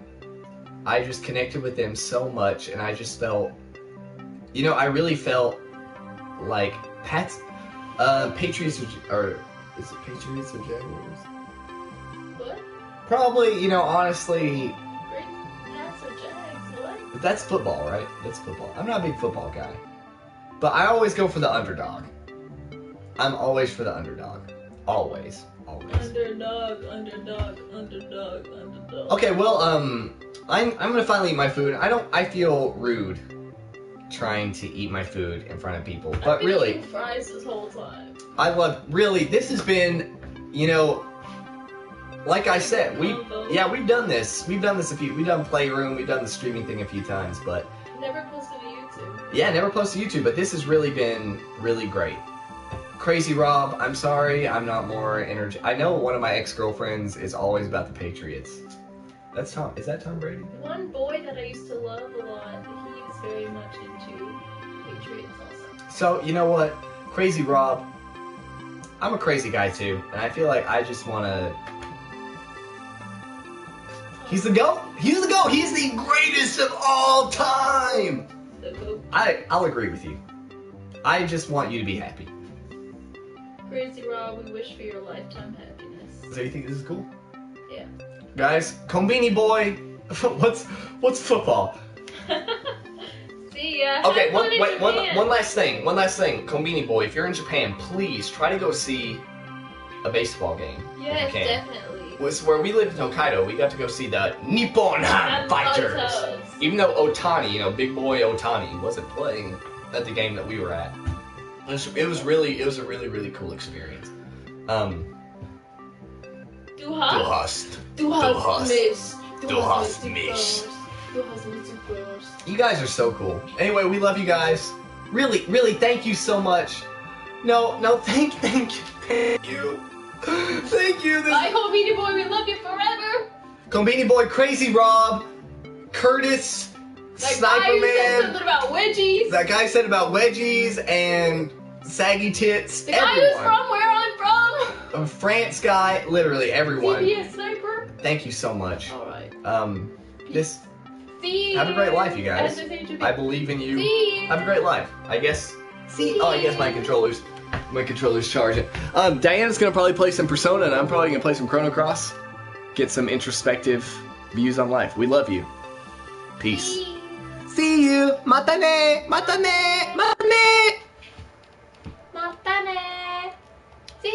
[SPEAKER 2] I just connected with them so much, and I just felt, I really felt like Patriots, or is it Patriots or Jaguars?
[SPEAKER 3] What?
[SPEAKER 2] Probably, honestly,
[SPEAKER 3] Pats or Jags? What?
[SPEAKER 2] that's football, right? That's football. I'm not a big football guy. But I always go for the underdog. I'm always for the underdog. Always.
[SPEAKER 4] Underdog.
[SPEAKER 2] Okay, well, I'm gonna finally eat my food. I feel rude trying to eat my food in front of people. But
[SPEAKER 4] I've been
[SPEAKER 2] really,
[SPEAKER 4] eating fries this whole time.
[SPEAKER 2] this has been, like I said, we've done this. We've done Playroom, we've done the streaming thing a few times, but
[SPEAKER 4] Never posted to YouTube.
[SPEAKER 2] yeah, never post to YouTube, but this has really been really great. Crazy Rob, I'm sorry, I'm not more energy. I know one of my ex-girlfriends is always about the Patriots. That's Tom. Is that Tom Brady?
[SPEAKER 3] One boy that I used to love a lot, he's very much into Patriots also.
[SPEAKER 2] So, you know what? Crazy Rob, I'm a crazy guy too, and I feel like I just want to... He's the GOAT! He's the GOAT! He's the greatest of all time!
[SPEAKER 4] The goat.
[SPEAKER 2] I'll agree with you. I just want you to be happy.
[SPEAKER 4] Crazy Rob, we wish for your lifetime happiness.
[SPEAKER 2] So you think this is cool?
[SPEAKER 4] Yeah.
[SPEAKER 2] Guys, Combini Boy, what's football?
[SPEAKER 4] See ya.
[SPEAKER 2] Okay,
[SPEAKER 4] Have fun in Japan.
[SPEAKER 2] one last thing. Combini Boy, if you're in Japan, please try to go see a baseball game.
[SPEAKER 3] Yes,
[SPEAKER 2] if you can.
[SPEAKER 3] definitely.
[SPEAKER 2] Was where we lived in Hokkaido, we got to go see the Nippon Han Fighters. Even though Otani, big boy Otani, wasn't playing at the game that we were at. It was a really, really cool experience.
[SPEAKER 4] Du hast
[SPEAKER 3] mich.
[SPEAKER 2] You guys are so cool. Anyway, we love you guys. Really, really, thank you so much. No, thank you. Thank you.
[SPEAKER 3] Bye, Combini Boy, we love you forever.
[SPEAKER 2] Combini Boy, Crazy Rob, Curtis,
[SPEAKER 3] That
[SPEAKER 2] Sniper
[SPEAKER 3] guy who said
[SPEAKER 2] Man.
[SPEAKER 3] something about wedgies.
[SPEAKER 2] That guy said about wedgies and saggy tits.
[SPEAKER 3] The guy who's from where I'm from.
[SPEAKER 2] A France guy, literally everyone.
[SPEAKER 3] CBS Sniper.
[SPEAKER 2] Thank you so much.
[SPEAKER 3] Alright.
[SPEAKER 2] This.
[SPEAKER 3] See
[SPEAKER 2] Have a great life, you guys.
[SPEAKER 3] As I say to
[SPEAKER 2] I
[SPEAKER 3] me.
[SPEAKER 2] believe in you.
[SPEAKER 3] See you.
[SPEAKER 2] Have a great life. I guess. I guess my controller's charging. Diana's gonna probably play some Persona, and I'm probably gonna play some Chrono Cross. Get some introspective views on life. We love you. Peace. See you. Matane. Matane. Matane.
[SPEAKER 3] Matane. See